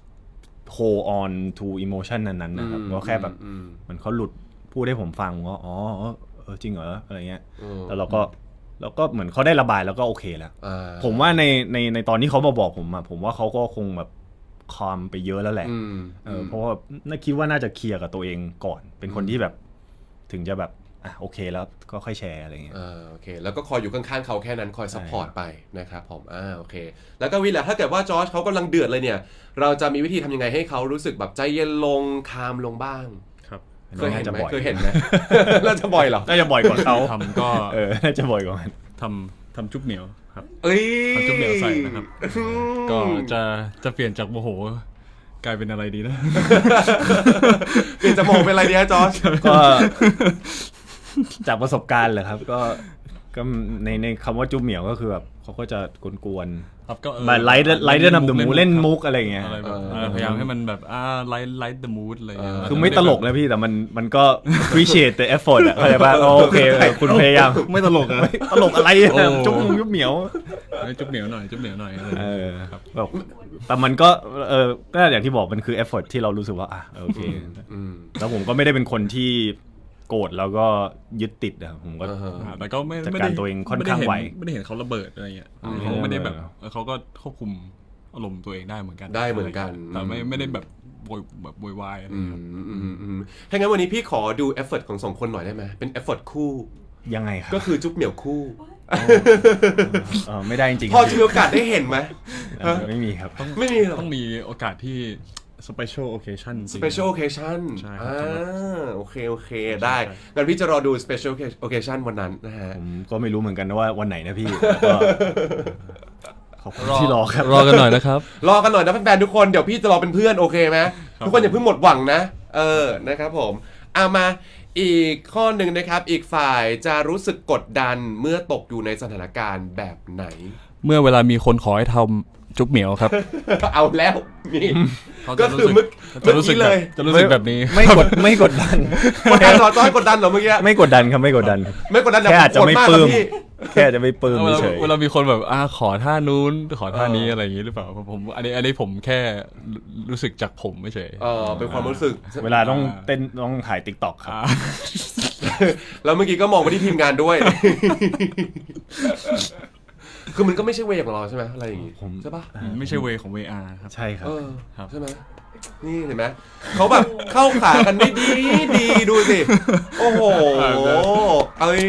hold on to emotion นั้นๆนะครับก็แค่แบบเหมือนเขาหลุดพูดให้ผมฟังว่าอ๋อจริงเหรออะไรเงี้ยแล้วเราก็เหมือนเขาได้ระบายแล้วก็โอเคแล้วผมว่าในตอนที่เขามาบอกผมอะผมว่าเขาก็คงแบบคอมไปเยอะแล้วแหละเพราะว่าน่าคิดว่าน่าจะเคลียร์กับตัวเองก่อนเป็นคนที่แบบถึงจะแบบโอเคแล้วก็ค่อยแชร์อะไรเงี้ยโอเคแล้วก็คอยอยู่ข้างๆเขาแค่นั้นคอยซัพพอร์ตไปนะครับผมโอเคแล้วก็วินแหละถ้าเกิดว่าจอร์จเขากำลังเดือดเลยเนี่ยเราจะมีวิธีทำยังไงให้เขารู้สึกแบบใจเย็นลงคามลงบ้างครับเคยเห็นไหม น่าจะบ่อยเหรอน่าจะบ่อยกว่าเขา ทำก็น่าจะบ่อยกว่ามันทำจุ๊บเหนียวครับ ทำจุ๊บเหนียวใส่นะครับก็จะเปลี่ยนจากโมโหกลายเป็นอะไรดีนะ เปลี่ยนจากโมโหเป็นอะไรดีฮะจอร์จก็จากประสบการณ์เหรอครับก็ในคำว่าจุ๊บเหมียวก็คือแบบเขาก็จะกวนๆครับก็มาไลท์นำเดอะมูเล่นมุกอะไรเงี้ยพยายามให้มันแบบไลท์เดอะมูดอะไรคือไม่ตลกนะพี่แต่มันก็ appreciate the effort อะเข้าใจป่ะโอเคคุณพยายามไม่ตลกนะตลกอะไรจุ๊บเหมียวจุ๊บเหนียวหน่อยครับแบบแต่มันก็ก็อย่างที่บอกมันคือ effort ที่เรารู้สึกว่าโอเคแล้วผมก็ไม่ได้เป็นคนที่โกรธแล้วก็ยึดติดอะผมก็แต่ก็ไม่จัดการตัวเองค่อนข้างไวไม่ได้เห็นเขาระเบิดอะไรเงี้ยเขาไม่ได้แบบเขาก็ควบคุมอารมณ์ตัวเองได้เหมือนกันแต่ไม่ได้แบบโวยวายอะไรถ้างั้นวันนี้พี่ขอดูเอฟเฟอร์ตของ2คนหน่อยได้ไหมเป็นเอฟเฟอร์ตคู่ยังไงครับก็คือจุ๊บเหมียวคู่ไม่ได้จริงพอจะมีโอกาสได้เห็นไหมไม่มีครับไม่มีหรอต้องมีโอกาสที่ special occasion จริง special occasion ใช่ครับ โอเคได้งั้นพี่จะรอดู special occasion วันนั้นนะฮะ ผมก็ไม่รู้เหมือนกันนะว่าวันไหนนะพี่ก็ขอบคุณที่รอครับ รอกันหน่อยนะครับ รอกันหน่อยนะแฟนๆทุกคนเดี๋ยวพี่จะรอเป็นเพื่อนโอเคไหมทุกคนอย่าเพิ่งหมดหวังนะนะครับผมเอามาอีกข้อหนึ่งนะครับอีกฝ่ายจะรู้สึกกดดันเมื่อตกอยู่ในสถานการณ์แบบไหน เมื่อเวลามีคนขอให้ทำจุ๊บเหมียวครับ เอาแล้วนี่ เขา ก็ จะ คือ รู้สึก เมื่อกี้เลย จะรู้สึกแบบนี้ ไม่กดดัน กดดันเหรอจอยกดดันเหรอเมื่อกี้ ไม่กดดันครับไม่กดดัน ไม่กดดัน แค่อาจจะไม่ปลื้ม พี่ แค่อาจจะไม่ปลื้มเฉย เวลามีคนแบบขอท่านู้นขอท่านี้อะไรอย่างนี้หรือเปล่าผมอันนี้ผมแค่รู้สึกจากผมไม่เฉย เป็นความรู้สึก เวลาต้องเต้นต้องถ่าย TikTok ครับ แล้วเมื่อกี้ก็มองไปที่ทีมงานด้วย คือมันก็ไม่ใช่เวของเราใช่ไหมอะไรอย่างงี้ใช่ปะ ไม่ใช่เวของ VR ครับ ใช่ครับ ครับ ใช่ไหมนี่เห็นไหมเขาแบบเข้าขากันได้ดีดูสิโอ้โหเอ้ย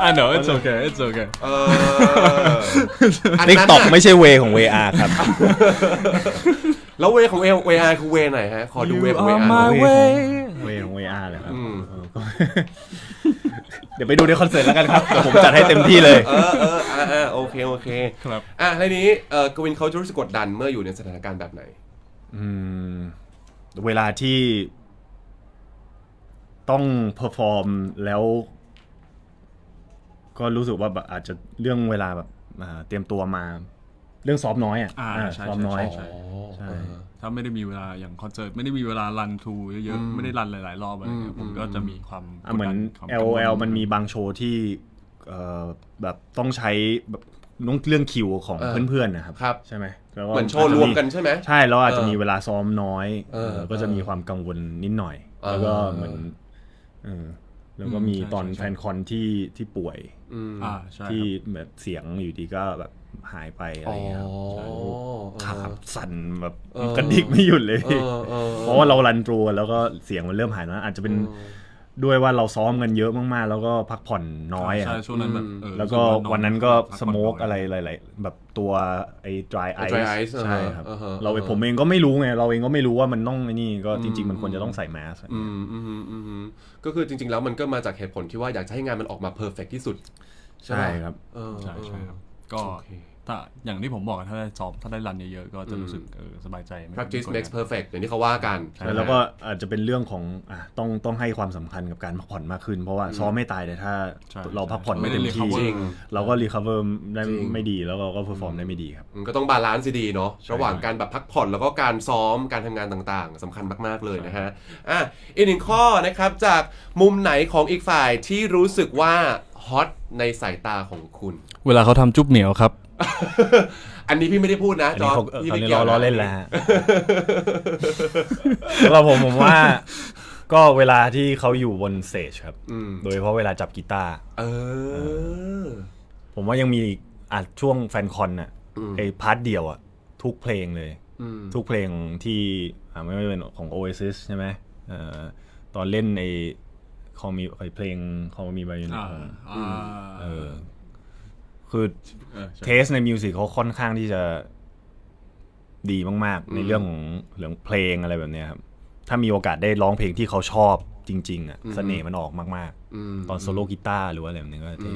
I know it's okay it's okay อันนั้น TikTok ไม่ใช่เวของ VR ครับ แล้วเวของ VR คือเวไหนฮะขอดูเวของ VR เวของ VR เลยครับเดี๋ยวไปดูในคอนเสิร์ตแล้วกันครับเดี๋ยวผมจัดให้เต็มที่เลย โอเค ครับ ทีนี้กวินเขาจะรู้สึกกดดันเมื่ออยู่ในสถานการณ์แบบไหน เวลาที่ต้องเพอร์ฟอร์มแล้ว ก็รู้สึกว่าแบบอาจจะเรื่องเวลาแบบเตรียมตัวมาเรื่องซ้อมน้อยใช่ ซ้อมน้อย ใช่ ใช่ ถ้าไม่ได้มีเวลาอย่างคอนเสิร์ตไม่ได้มีเวลารันทูเยอะๆไม่ได้รันหลายๆรอบอะไรเงี้ยผมก็จะมีความ เหมือน ความกังวล LOL มันมีบางโชว์ที่แบบต้องใช้แบบเรื่องคิวของเพื่อนๆนะครับ ครับ ใช่ไหมแล้วก็ เหมือนโชว์รวมกันใช่ไหม ใช่แล้วอาจจะมีเวลาซ้อมน้อย ก็จะ เออ มีความกังวลนิดหน่อย แล้วก็เหมือนแล้วก็มีตอนแฟนคอนที่ป่วย ใช่ ที่แบบเสียงอยู่ดีก็แบบหายไปอะไรเงี้ยครับใช่ขาสั่นแบบกระดิกไม่หยุดเลยเพราะว่าเรารันตรูแล้วก็เสียงมันเริ่มหายแล้วอาจจะเป็นด้วยว่าเราซ้อมกันเยอะมากๆแล้วก็พักผ่อนน้อย ใช่ช่วงนั้นแบบแล้วก็วันนั้นก็สโมกอะไรหลายๆแบบตัวไอ้ dry ice ใช่ครับผมเองก็ไม่รู้ไงเราเองก็ไม่รู้ว่ามันต้องไอ้นี่ก็จริงๆมันควรจะต้องใส่แมส ก็คือจริงๆแล้วมันก็มาจากเหตุผลที่ว่าอยากจะให้งานมันออกมาเพอร์เฟกที่สุด ใช่ครับ ใช่ครับก็ถ้าอย่างที่ผมบอกถ้าได้ซ้อมถ้าได้รันเยอะๆก็จะรู้สึกสบายใจ practice makes perfect อย่างที่เขาว่ากัน แล้วก็อาจจะเป็นเรื่องของต้องให้ความสำคัญกับการพักผ่อนมากขึ้นเพราะว่าซ้อมไม่ตายแต่ถ้าเราพักผ่อนไม่เต็มที่เราก็ recover ได้ไม่ดีแล้วก็ perform ได้ไม่ดีครับก็ต้องบาลานซ์ดีเนาะระหว่างการแบบพักผ่อนแล้วก็การซ้อมการทำงานต่างๆสำคัญมากๆเลยนะฮะอีกหนึ่งข้อนะครับจากมุมไหนของอีกฝ่ายที่รู้สึกว่าฮอตในสายตาของคุณ เวลาเขาทำจุ๊บเหนียวครับ อันนี้พี่ไม่ได้พูดนะจอร์จพี่ไม่เกี่ยว ล้อเล่นแล้วฮะสำหรับผมว่าก็เวลาที่เขาอยู่บนสเตจครับโดยเฉพาะเวลาจับกีตาร์ผมว่ายังมีช่วงแฟนคอนน่ะไอ้พาร์ทเดียวทุกเพลงเลยทุกเพลงที่ไม่ว่าเป็นของ Oasis ใช่ไหมตอนเล่นไอ้เขามีเพลงเขามีใบยูนิคอร์นคือเทสในมิวสิกเขาค่อนข้างที่จะดีมากๆในเรื่องของเพลงอะไรแบบนี้ครับถ้ามีโอกาสได้ร้องเพลงที่เขาชอบจริงๆเสน่ห์มันออกมากๆตอนโซโล่กีตาร์หรือว่าอะไรแบบนี้ก็เท่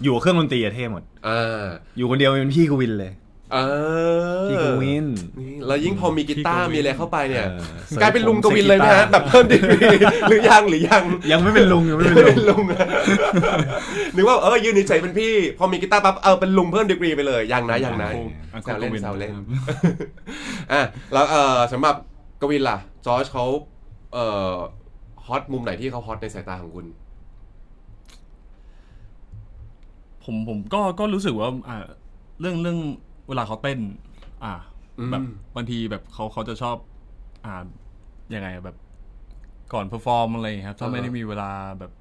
อยู่กับเครื่องดนตรีเท่หมดอยู่คนเดียวเป็นพี่กวินเลยพี่กวินแล้วยิ่งพอมีกีตาร์มีอะไรเข้าไปเนี่ยกลายเป็นลุงกวินเลยนะฮะแบบเพิ่มดีกรีหรือยังไม่เป็นลุงยังไม่เป็นลุงนึกว่ายืนเฉยเป็นพี่พอมีกีตาร์ปั๊บเป็นลุงเพิ่มดีกรีไปเลยยังนะแซวเล่นแล้วสำหรับกวินล่ะจอร์จเขาฮอตมุมไหนที่เขาฮอตในสายตาของคุณผมก็รู้สึกว่าเรื่องเวลาเขาเต้นแบบบางทีแบบเขาจะชอบยังไงแบบก่อนเพอร์ฟอร์มอะไรครับถ้าไม่ได้มีเวลาแบบ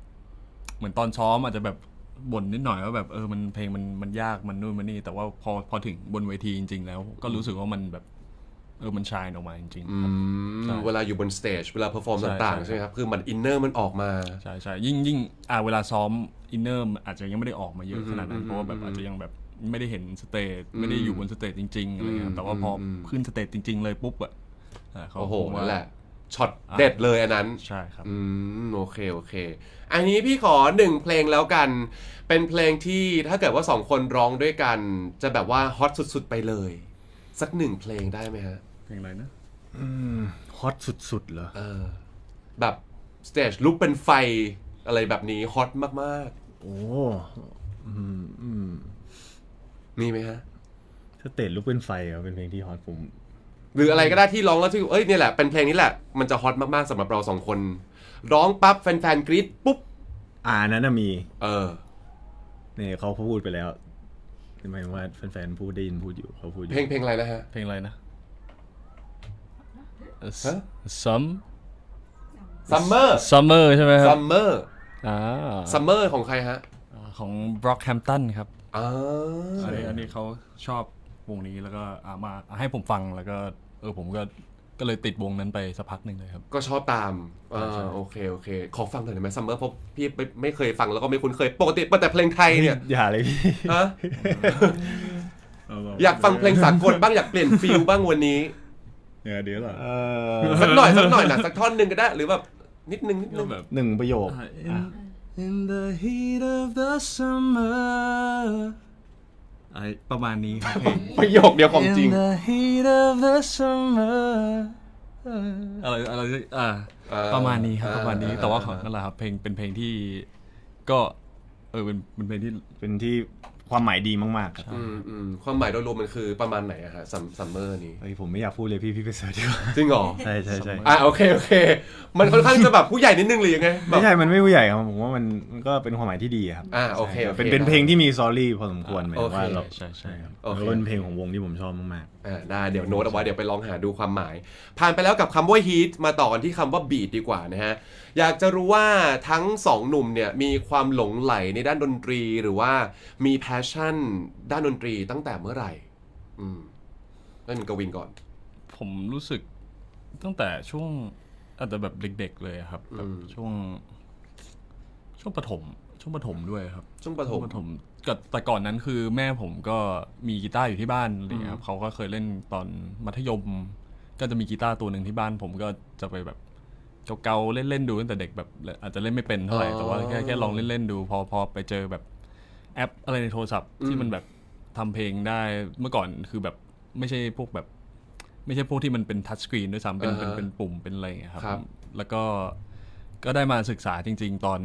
เหมือนตอนซ้อมอาจจะแบบบ่นนิดหน่อยว่าแบบมันเพลงมันยากมันนู่นมันนี่แต่ว่าพอถึงบนเวทีจริงๆแล้วก็รู้สึกว่ามันแบบมันชายออกมาจริงๆครับเวลาอยู่บนสเตจเวลาเพอร์ฟอร์มต่างๆใช่ไหมครับคือมันอินเนอร์มันออกมาใช่ยิ่งเวลาซ้อมอินเนอร์อาจจะยังไม่ได้ออกมาเยอะขนาดนั้นเพราะว่าแบบอาจจะยังแบบ ไม่ได้เห็นสเตจไม่ได้อยู่บนสเตจจริงๆอะไรเงี้ยแต่ว่าพอขึ้นสเตจจริงๆเลยปุ๊บอะเขา โอ้โห ผมว่า นั่นแหละช็อตเด็ดเลยอันนั้น ใช่ครับ โอเคอันนี้พี่ขอ1เพลงแล้วกันเป็นเพลงที่ถ้าเกิดว่า2คนร้องด้วยกันจะแบบว่าฮอตสุดๆไปเลยสัก1เพลงได้ไหมฮะ เพลงอะไรนะ ฮอตสุดๆเหรอ แบบสเตจลุกเป็นไฟอะไรแบบนี้ฮอตมากๆ โอ้มีไหมฮะ สเตจลุกเป็นไฟอ่ะเป็นเพลงที่ฮอตผม หรืออะไรก็ได้ที่ร้องแล้วที่เนี่ยแหละเป็นเพลงนี้แหละมันจะฮอตมากๆสำหรับเรา2คนร้องปั๊บแฟนๆกรี๊ดปุ๊บนั้นน่ะมี เนี่ย เขาพูดไปแล้วหมายถึงว่าแฟนๆพูดได้ยินพูดอยู่เขาพูดอยู่ เพลงอะไรนะฮะ เพลงอะไรนะ Summer ใช่ไหมครับ Summer ของใครฮะ ของ Brockhampton ครับ อั อันนี้เขาชอบวงนี้แล้วก็มาให้ผมฟังแล้วก็ผมก็เลยติดวงนั้นไปสักพักหนึ่งเลยครับก็ชอบตามโอเคขอฟังหน่อยได้ไหม Summer เพราะพี่ไม่เคยฟังแล้วก็ไม่คุ้นเคยปกติแต่เพลงไทยเนี่ย อย่าเลยพี่ ฮะ อยากฟังเพลงสากลบ้างอยากเปลี่ยนฟีลบ้างวันนี้เดี๋ยวเหรอสักหน่อยนะสักท่อนหนึ่งก็ได้หรือแบบนิดนึงแบบ1ประโยคIn the heat of the summer ประมาณนี้ครับ ประโยคเดียวของจริง In the heat of the summer อะไรประมาณนี้ครับประมาณนี้แต่ว่าของนั่นแหละครับเพลงเป็นเพลงที่ก็เป็นเพลงที่เป็นที่ความหมายดีมากๆครับความหมายโดยรวมมันคือประมาณไหนอะฮะซัมเมอร์นี้ผมไม่อยากพูดเลยพี่ไปเสิร์ชดีกว่าจริงเหรอใช่โอเคมันค่อนข้างจะแบบผู้ใหญ่นิดนึงหรือยังไงไม่ใช่มันไม่ผู้ใหญ่ครับผมว่ามันก็เป็นความหมายที่ดีครับโอเคเป็นเพลงที่มีซอรี่พอสมควรหมายว่าเราใช่ครับแล้วเป็นเพลงของวงที่ผมชอบมากๆได้เดี๋ยวโน้ตเอาไว้เดี๋ยวไปลองหาดูความหมายผ่านไปแล้วกับคำว่าฮีทมาต่อกันที่คำว่าบีทดีกว่านะฮะอยากจะรู้ว่าทั้ง2หนุ่มเนี่ยมีความหลงใหลในด้านดนตรีหรือว่ามีแพชชั่นด้านดนตรีตั้งแต่เมื่อไหร่นั่นกวินก่อนผมรู้สึกตั้งแต่ช่วงอาจจะแบบเด็กๆเลยครับแบบช่วงประถมด้วยครับช่วงประถมแต่ก่อนนั้นคือแม่ผมก็มีกีตาร์อยู่ที่บ้านอะไรเงี้ยครับเขาก็เคยเล่นตอนมัธยมก็จะมีกีตาร์ตัวหนึ่งที่บ้านผมก็จะไปแบบเกาๆเล่นๆดูตั้งแต่เด็กแบบอาจจะเล่นไม่เป็นเท่าไหร่แต่ว่าแค่ลองเล่นๆดูพอไปเจอแบบแอปอะไรในโทรศัพท์ที่มันแบบทำเพลงได้เมื่อก่อนคือแบบไม่ใช่พวกที่มันเป็นทัชสกรีนด้วยซ้ำเป็นปุ่มเป็นอะไรอย่างเงี้ยครับแล้วก็ได้มาศึกษาจริงๆตอน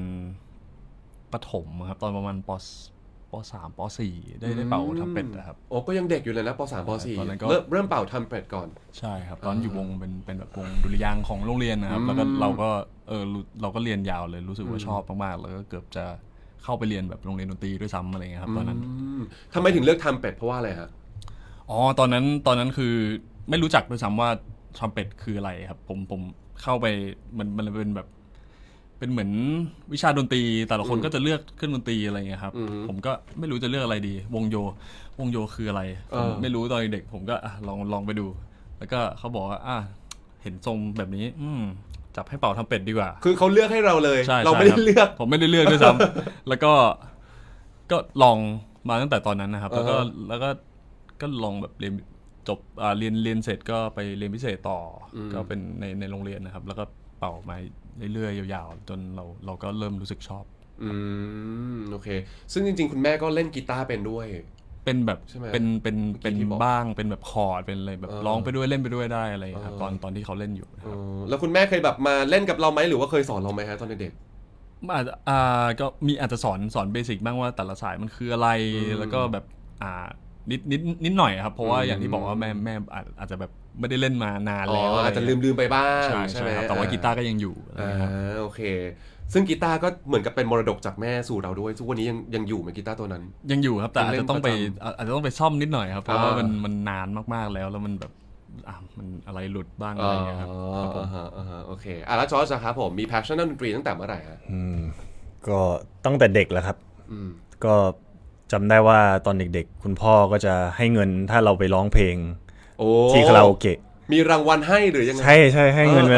ประถมครับตอนประมาณป.3 ป.4 ได้เป่าทำเป็ดนะครับก็ยังเด็กอยู่เลยนะป.3 ป.4 เริ่มเป่าทำเป็ดก่อนใช่ครับตอนอยู่วงเป็นแบบวงดุริยางค์ของโรงเรียนนะครับแล้วก็เราก็เรียนยาวเลยรู้สึกว่าชอบมากๆแล้วก็เกือบจะเข้าไปเรียนแบบโรงเรียนดนตรีด้วยซ้ำอะไรเงี้ยครับตอนนั้นทำไมถึงเลือกทำเป็ดเพราะว่าอะไรฮะตอนนั้นคือไม่รู้จักด้วยซ้ำว่าทำเป็ดคืออะไรครับผมเข้าไปมันเป็นแบบเป็นเหมือนวิชาดนตรีแต่ละคนก็จะเลือกเครื่องดนตรีอะไรเงี้ยครับผมก็ไม่รู้จะเลือกอะไรดีวงโยคืออะไรผมไม่รู้ตอนเด็กผมก็ลองไปดูแล้วก็เขาบอกว่าเห็นทรงแบบนี้จับให้เป่าทำเป็ดดีกว่าคือเขาเลือกให้เราเลยเราไม่ได้เลือกผมไม่ได้เลือกด้วยซ้ำแล้วก็ลองมาตั้งแต่ตอนนั้นนะครับแล้วก็ลองแบบเรียนจบเรียนเสร็จก็ไปเรียนพิเศษต่อก็เป็นในโรงเรียนนะครับแล้วก็เป่ามาเรื่อยๆยาวๆจนเราก็เริ่มรู้สึกชอบโอเคซึ่งจริงๆคุณแม่ก็เล่นกีตาร์เป็นด้วยเป็นแบบเป็นบ้างเป็นแบบคอร์ดเป็นอะไรแบบร้องไปด้วยเล่นไปด้วยได้อะไรครับตอนที่เขาเล่นอยู่แล้วคุณแม่เคยแบบมาเล่นกับเราไหมหรือว่าเคยสอนเราไหมฮะตอนเด็กก็มีอาจจะสอนเบสิกบ้างว่าแต่ละสายมันคืออะไรแล้วก็แบบนิดหน่อยครับเพราะว่าอย่างที่บอกว่าแม่อาจจะแบบไม่ได้เล่นมานานแล้วอาจจะลืมไปบ้างใช่ไหมแต่ว่ากีตาร์ก็ยังอยู่โอเคซึ่งกีตาร์ก็เหมือนกับเป็นมรดกจากแม่สู่เราด้วยทุกวันนี้ยังอยู่ไหมกีตาร์ตัวนั้นยังอยู่ครับแต่อาจจะต้องไปซ่อมนิดหน่อยครับเพราะว่ามันนานมากๆแล้วมันแบบมันอะไรหลุดบ้างอะไรอย่างเงี้ยครับโอเคแล้วจอร์จครับผมมี passion ด้านดนตรีตั้งแต่เมื่อไหร่ฮะก็ตั้งแต่เด็กแล้วครับก็จำได้ว่าตอนเด็กๆคุณพ่อก็จะให้เงินถ้าเราไปร้องเพลงที่คาราโอเกะ มีรางวัลให้หรือยังไง ใช่ให้เงินไป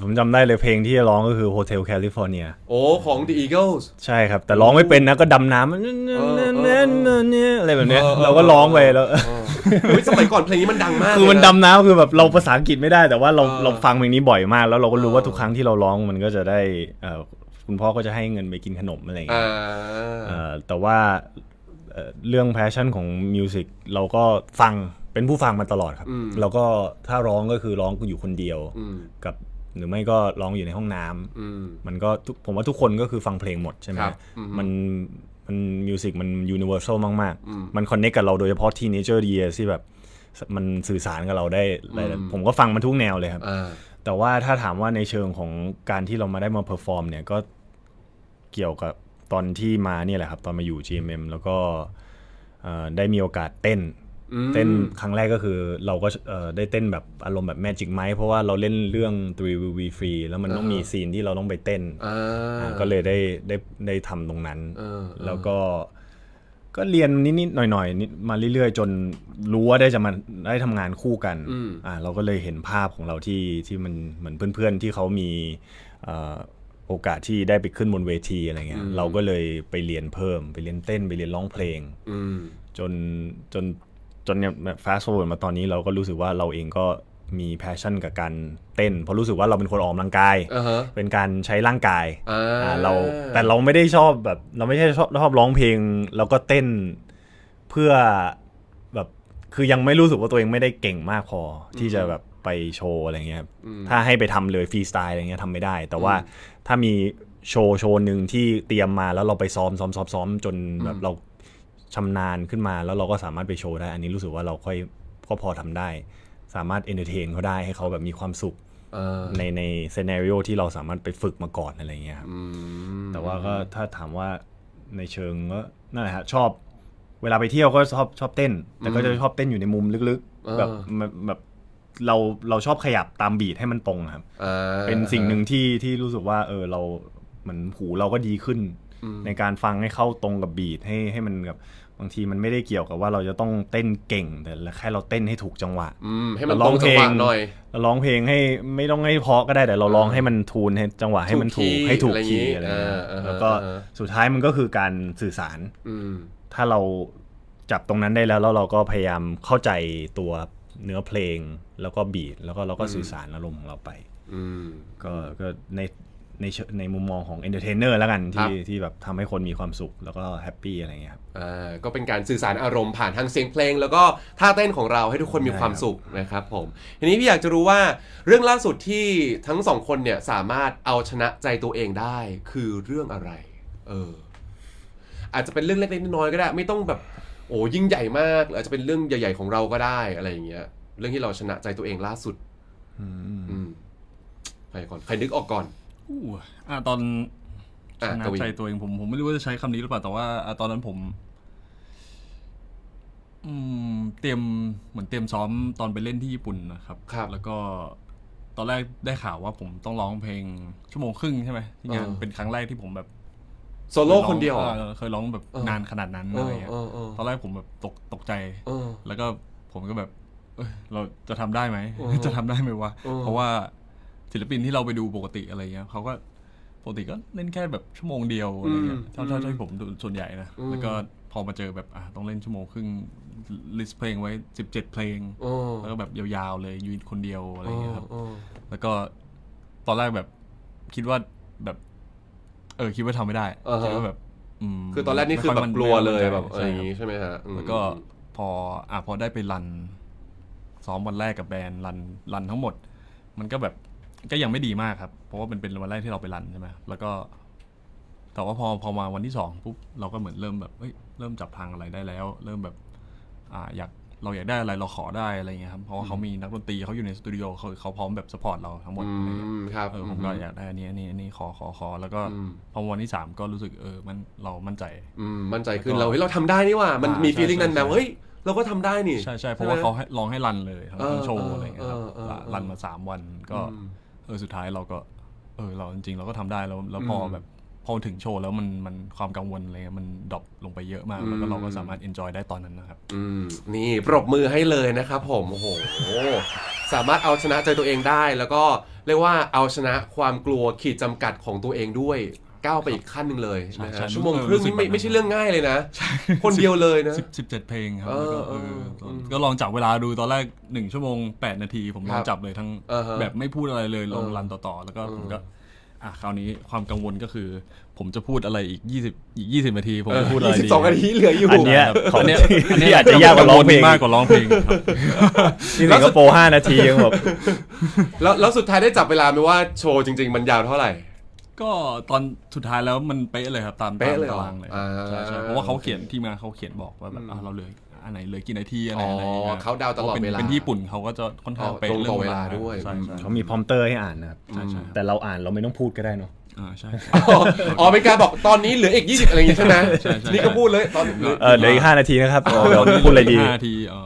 ผมจำได้เลยเพลงที่ร้องก็คือ Hotel California โอ้ของ The Eagles ใช่ครับแต่ร้องไม่เป็นนะก็ดำน้ำอะไรแบบเนี้ยเราก็ร้องไปแล้ว สมัยก่อนเพลงนี้มันดังมาก คือมัน เลยะ ดำน้ำคือแบบเราภาษาอังกฤษไม่ได้แต่ว่าเราฟังเพลงนี้บ่อยมากแล้วเราก็รู้ว่าทุกครั้งที่เราร้องมันก็จะได้คุณพ่อก็จะให้เงินไปกินขนมอะไรอย่างเงี้ยแต่ว่าเรื่องแพชชั่นของมิวสิกเราก็ฟังเป็นผู้ฟังมาตลอดครับเราก็ถ้าร้องก็คือร้องอยู่คนเดียวกับหรือไม่ก็ร้องอยู่ในห้องน้ำมันก็ผมว่าทุกคนก็คือฟังเพลงหมดใช่ไหมมันมิวสิกมันยูนิเวอร์แซลมากๆมันคอนเนคกับเราโดยเฉพาะที่ Nature Year ที่แบบมันสื่อสารกับเราได้ผมก็ฟังมาทุกแนวเลยครับแต่ว่าถ้าถามว่าในเชิงของการที่เรามาได้มาเพอร์ฟอร์มเนี่ยก็เกี่ยวกับตอนที่มาเนี่ยแหละครับตอนมาอยู่ GMM แล้วก็ได้มีโอกาสเต้นครั้งแรกก็คือเราก็ได้เต้นแบบอารมณ์แบบ Magic Mike เพราะว่าเราเล่นเรื่อง 3 will be free แล้วมันต้องมีซีนที่เราต้องไปเต้นก็เลยได้ทำตรงนั้นแล้วก็เรียนนิดๆหน่อยๆมาเรื่อยๆจนรู้ว่าได้ทำงานคู่กันเราก็เลยเห็นภาพของเราที่มันเหมือนเพื่อนๆที่เขามีโอกาสที่ได้ไปขึ้นบนเวทีอะไรเงี้ยเราก็เลยไปเรียนเพิ่มไปเรียนเต้นไปเรียนร้องเพลงจนเนี่ยฟาสต์ฟอร์เวิร์ดมาตอนนี้เราก็รู้สึกว่าเราเองก็มีแพชชั่นกับการเต้นเพราะรู้สึกว่าเราเป็นคนออกกำลังกายเป็นการใช้ร่างกายแต่เราไม่ได้ชอบแบบเราไม่ใช่ชอบร้องเพลงแล้วก็เต้นเพื่อแบบคือยังไม่รู้สึกว่าตัวเองไม่ได้เก่งมากพอที่จะแบบไปโชว์อะไรเงี้ยถ้าให้ไปทำเลยฟรีสไตล์อะไรเงี้ยทำไม่ได้แต่ว่าถ้ามีโชว์หนึ่งที่เตรียมมาแล้วเราไปซ้อมจนแบบเราชำนาญขึ้นมาแล้วเราก็สามารถไปโชว์ได้อันนี้รู้สึกว่าเราก็พอทำได้สามารถเอนเตอร์เทนเขาได้ให้เขาแบบมีความสุขในซีนาริโอที่เราสามารถไปฝึกมาก่อนอะไรเงี้ยครับแต่ว่าก็ถ้าถามว่าในเชิงก็นั่นแหละฮะชอบเวลาไปเที่ยวก็ชอบเต้นแต่ก็จะชอบเต้นอยู่ในมุมลึกๆแบบเราชอบขยับตามบีทให้มันตรงครับเป็นสิ่งหนึ่งที่รู้สึกว่าเราเหมือนหูเราก็ดีขึ้นในการฟังให้เข้าตรงกับบีทให้มันกับบางทีมันไม่ได้เกี่ยวกับว่าเราจะต้องเต้นเก่งแต่แค่เราเต้นให้ถูกจังหวะให้มันตรงจังหวะหน่อยเราร้องเพลงให้ไม่ต้องให้เพราะก็ได้แต่เราร้องให้มันทูนให้จังหวะให้มันถูกให้ถูกคีย์อะไรเงี้ยแล้วก็สุดท้ายมันก็คือการสื่อสารถ้าเราจับตรงนั้นได้แล้วเราก็พยายามเข้าใจตัวเนื้อเพลงแล้วก็บีทแล้วก็เราก็สื่อสารอารมณ์ของเราไปก็ในมุมมองของเอนเตอร์เทนเนอร์แล้วกันที่แบบทำให้คนมีความสุขแล้วก็แฮปปี้อะไรเงี้ยครับก็เป็นการสื่อสารอารมณ์ผ่านทางเสียงเพลงแล้วก็ท่าเต้นของเราให้ทุกคนมีความสุขนะครับผมทีนี้พี่อยากจะรู้ว่าเรื่องล่าสุดที่ทั้งสองคนเนี่ยสามารถเอาชนะใจตัวเองได้คือเรื่องอะไรอาจจะเป็นเรื่องเล็กๆน้อยๆก็ได้ไม่ต้องแบบโอ้ยิ่งใหญ่มากอาจจะเป็นเรื่องใหญ่ๆของเราก็ได้อะไรอย่างเงี้ยเรื่องที่เราชนะใจตัวเองล่าสุดใครก่อนใครนึกออกก่อนตอนชนะใจตัวเองผมไม่รู้ว่าจะใช้คำนี้หรือเปล่าแต่ว่าตอนนั้นผมเตรียมซ้อมตอนไปเล่นที่ญี่ปุ่นนะครับแล้วก็ตอนแรกได้ข่าวว่าผมต้องร้องเพลง1.5 ชั่วโมงใช่ไหมที่งานเป็นครั้งแรกที่ผมแบบโซโล่คนเดียวเคยร้องแบบนานขนาดนั้นอะไรอย่างเงี้ยตอนแรกผมแบบตกใจแล้วก็ผมก็แบบเราจะทำได้ไหมจะทำได้ไหมวะเพราะว่าศิลปินที่เราไปดูปกติอะไรเงี้ยเขาก็ปกติก็เล่นแค่แบบ1 ชั่วโมงเดียวอะไรเงี้ยเท่าที่ผมดูส่วนใหญ่นะแล้วก็พอมาเจอแบบต้องเล่น1.5 ชั่วโมงลิสต์เพลงไว้17 เพลงแล้วก็แบบยาวๆเลยยืนคนเดียวอะไรเงี้ยครับแล้วก็ตอนแรกแบบคิดว่าแบบคิดว่าทำไม่ได้คิดว่าแบบคือตอนแรกนี่คือแบบกลัวเลยแบบอะไรอย่างงี้ใช่ไหมฮะแล้วก็พอได้ไปรันซ้อมวันแรกกับแบรนด์รันทั้งหมดมันก็แบบก็ยังไม่ดีมากครับเพราะว่าเป็นวันแรกที่เราไปรันใช่ไหมแล้วก็แต่ว่าพอมาวันที่2ปุ๊บเราก็เหมือนเริ่มแบบเริ่มจับทางอะไรได้แล้วเริ่มแบบเราอยากได้อะไรเราขอได้อะไรเงี้ยครับเพราะว่าเขามีนักดนตรีเขาอยู่ในสตูดิโอเขาพร้อมแบบซัพพอร์ตเราทั้งหมดครับผมก็อยากได้อันนี้ขอแล้วก็พอวันที่3ก็รู้สึกเรามั่นใจขึ้นเราทำได้นี่ว่ามันมีฟีลลิ่งนั้นแบบเราก็ทำได้นี่ใช่เพราะว่าเขาลองให้รันเลยทั้งโชว์อะไรเงี้ยครับรันมา3 วันก็สุดท้ายเราก็เราจริงๆเราก็ทำได้แล้วพอแบบ พอถึงโชว์แล้วมันความกังวลอะไรมันดรอปลงไปเยอะมากแล้วก็เราก็สามารถ enjoy ได้ตอนนั้นนะครับ นี่ปรบมือให้เลยนะครับผมโอ้โหสามารถเอาชนะใจตัวเองได้แล้วก็เรียกว่าเอาชนะความกลัวขีดจำกัดของตัวเองด้วยก้าวไปอีกขั้นหนึ่งเลยนะ ใช่ ฮะชั่วโมงครึ่งนี่ไม่ใช่เรื่องง่ายเลยนะ คนเดียวเลยนะ 17 เพลงครับแล้วก็ก็ลองจับเวลาดูตอนแรก1 ชั่วโมง 8 นาทีผมลองจับเลยทั้งแบบไม่พูดอะไรเลยลองรันต่อๆแล้วก็ผมก็คราวนี้ความกังวลก็คือผมจะพูดอะไรอีก20นาทีผมจะพูดอะไรดี22นาทีเหลืออยู่ อันเนี้ย อันเนี้ย อาจจะยากกว่าร้องเพลง มากกว่าร้องเพลงครับ ที่สิงคโปร์5 นาทียังแบบ แล้วสุดท้ายได้จับเวลาไหมว่าโชว์จริงๆมันยาวเท่าไหร่ ก็ตอนสุดท้ายแล้วมันเป๊ะเลยครับตาม เป๊ะเลยเหรอ ตารางเลยใช่เพราะว่าเขาเขียนที่มาเขาเขียนบอกว่าแบบเราเหลืออันไหนเหลือกี่นาทีอันไหนอะไรอย่างเงี้ย เขาเดาตลอดเวลา เป็นญี่ปุ่นเขาก็จะค่อนข้างเป๊ะ ตรงต่อ เรื่อง เวลาด้วย ใช่ เขามีพรอมเตอร์ให้อ่านนะครับ ใช่ แต่เราอ่านเราไม่ต้องพูดก็ได้เนาะ ใช่ อ๋อเป็นการบอกตอนนี้เหลืออีก20อะไรอย่างงี้ใช่ไหม ใช่ นี่ก็พูดเลยตอน เหลืออีก5 นาทีนะครับเดี๋ยวพูดอะไรดี 5 นาทีครั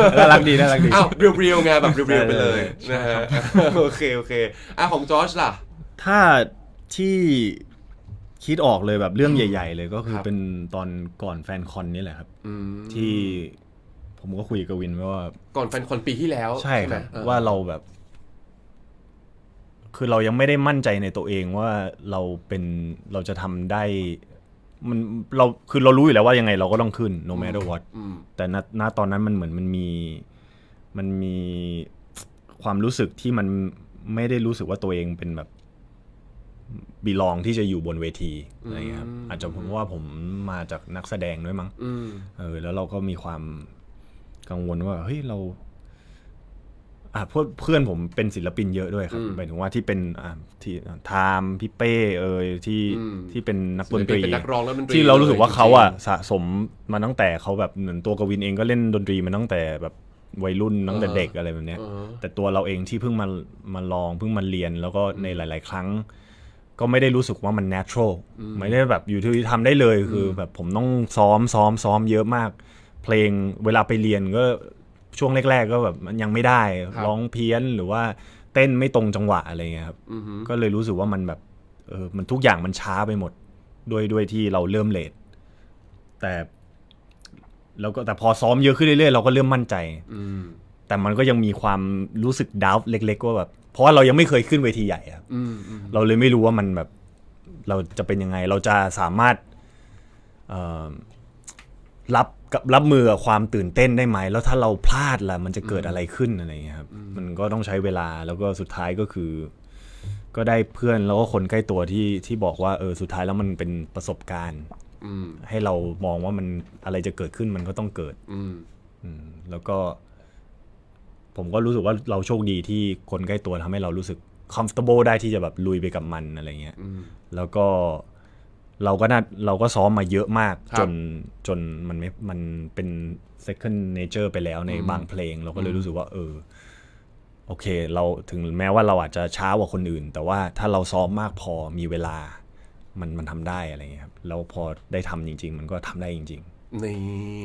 บ น่ารักดีน่ารักดี อ้าวเรียวๆไงแบบเรียวๆไปเลยนะฮะโอเคของจอร์จล่ะ ถ้าที่คิดออกเลยแบบเรื่องใหญ่ ๆ เลยก็คือเป็นตอนก่อนแฟนคอนนี่แหละครับที่ผมก็คุยกับวินว่าก่อนแฟนคอนปีที่แล้ว ใช่ครับว่าเราแบบ คือเรายังไม่ได้มั่นใจในตัวเองว่าเราจะทำได้คือเรารู้อยู่แล้วว่ายังไงเราก็ต้องขึ้น no matter what แต่ณตอนนั้นมันเหมือนมันมีความรู้สึกที่มันไม่ได้รู้สึกว่าตัวเองเป็นแบบบีลองที่จะอยู่บนเวทีอะไรเงี้ยครับอาจจะเพราะว่าผมมาจากนักแสดงด้วยมั้งแล้วเราก็มีความกังวลว่าเฮ้ยเราเพื่อนผมเป็นศิลปินเยอะด้วยครับหมายถึงว่าที่เป็นที่ไทม์พี่เป้ที่เป็นนักดนตรีที่เรารู้สึกว่าเขาสะสมมาตั้งแต่เขาแบบเหมือนตัวกวินเองก็เล่นดนตรีมาตั้งแต่แบบวัยรุ่นตั้งแต่เด็กอะไรแบบเนี้ยแต่ตัวเราเองที่เพิ่งมาลองเพิ่งมาเรียนแล้วก็ในหลายๆครั้งก็ไม่ได้รู้สึกว่ามัน natural ไม่ได้แบบอยู่ที่ทำได้เลยคือแบบผมต้องซ้อมเยอะมากเพลงเวลาไปเรียนก็ช่วงแรกๆก็แบบมันยังไม่ได้ร้องเพี้ยนหรือว่าเต้นไม่ตรงจังหวะอะไรเงี้ยครับก็เลยรู้สึกว่ามันแบบมันทุกอย่างมันช้าไปหมดด้วยที่เราเริ่มเลทแต่พอซ้อมเยอะขึ้นเรื่อยๆเราก็เริ่มมั่นใจแต่มันก็ยังมีความรู้สึกดาวต์เล็กๆว่าแบบเพราะว่าเรายังไม่เคยขึ้นเวทีใหญ่ครับเราเลยไม่รู้ว่ามันแบบเราจะเป็นยังไงเราจะสามารถรับมือกับความตื่นเต้นได้ไหมแล้วถ้าเราพลาดล่ะมันจะเกิดอะไรขึ้นอะไรอย่างเงี้ยครับมันก็ต้องใช้เวลาแล้วก็สุดท้ายก็คือก็ได้เพื่อนแล้วก็คนใกล้ตัวที่บอกว่าสุดท้ายแล้วมันเป็นประสบการณ์ให้เรามองว่ามันอะไรจะเกิดขึ้นมันก็ต้องเกิดแล้วก็ผมก็รู้สึกว่าเราโชคดีที่คนใกล้ตัวทำให้เรารู้สึก comfortable ได้ที่จะแบบลุยไปกับมันอะไรเงี้ยแล้วก็เราก็ซ้อมมาเยอะมากจนมันเป็น second nature ไปแล้วในบางเพลงเราก็เลยรู้สึกว่าโอเคเราถึงแม้ว่าเราอาจจะช้ากว่าคนอื่นแต่ว่าถ้าเราซ้อมมากพอมีเวลามันทำได้อะไรเงี้ยครับแล้วพอได้ทำจริงๆมันก็ทำได้จริงๆนี่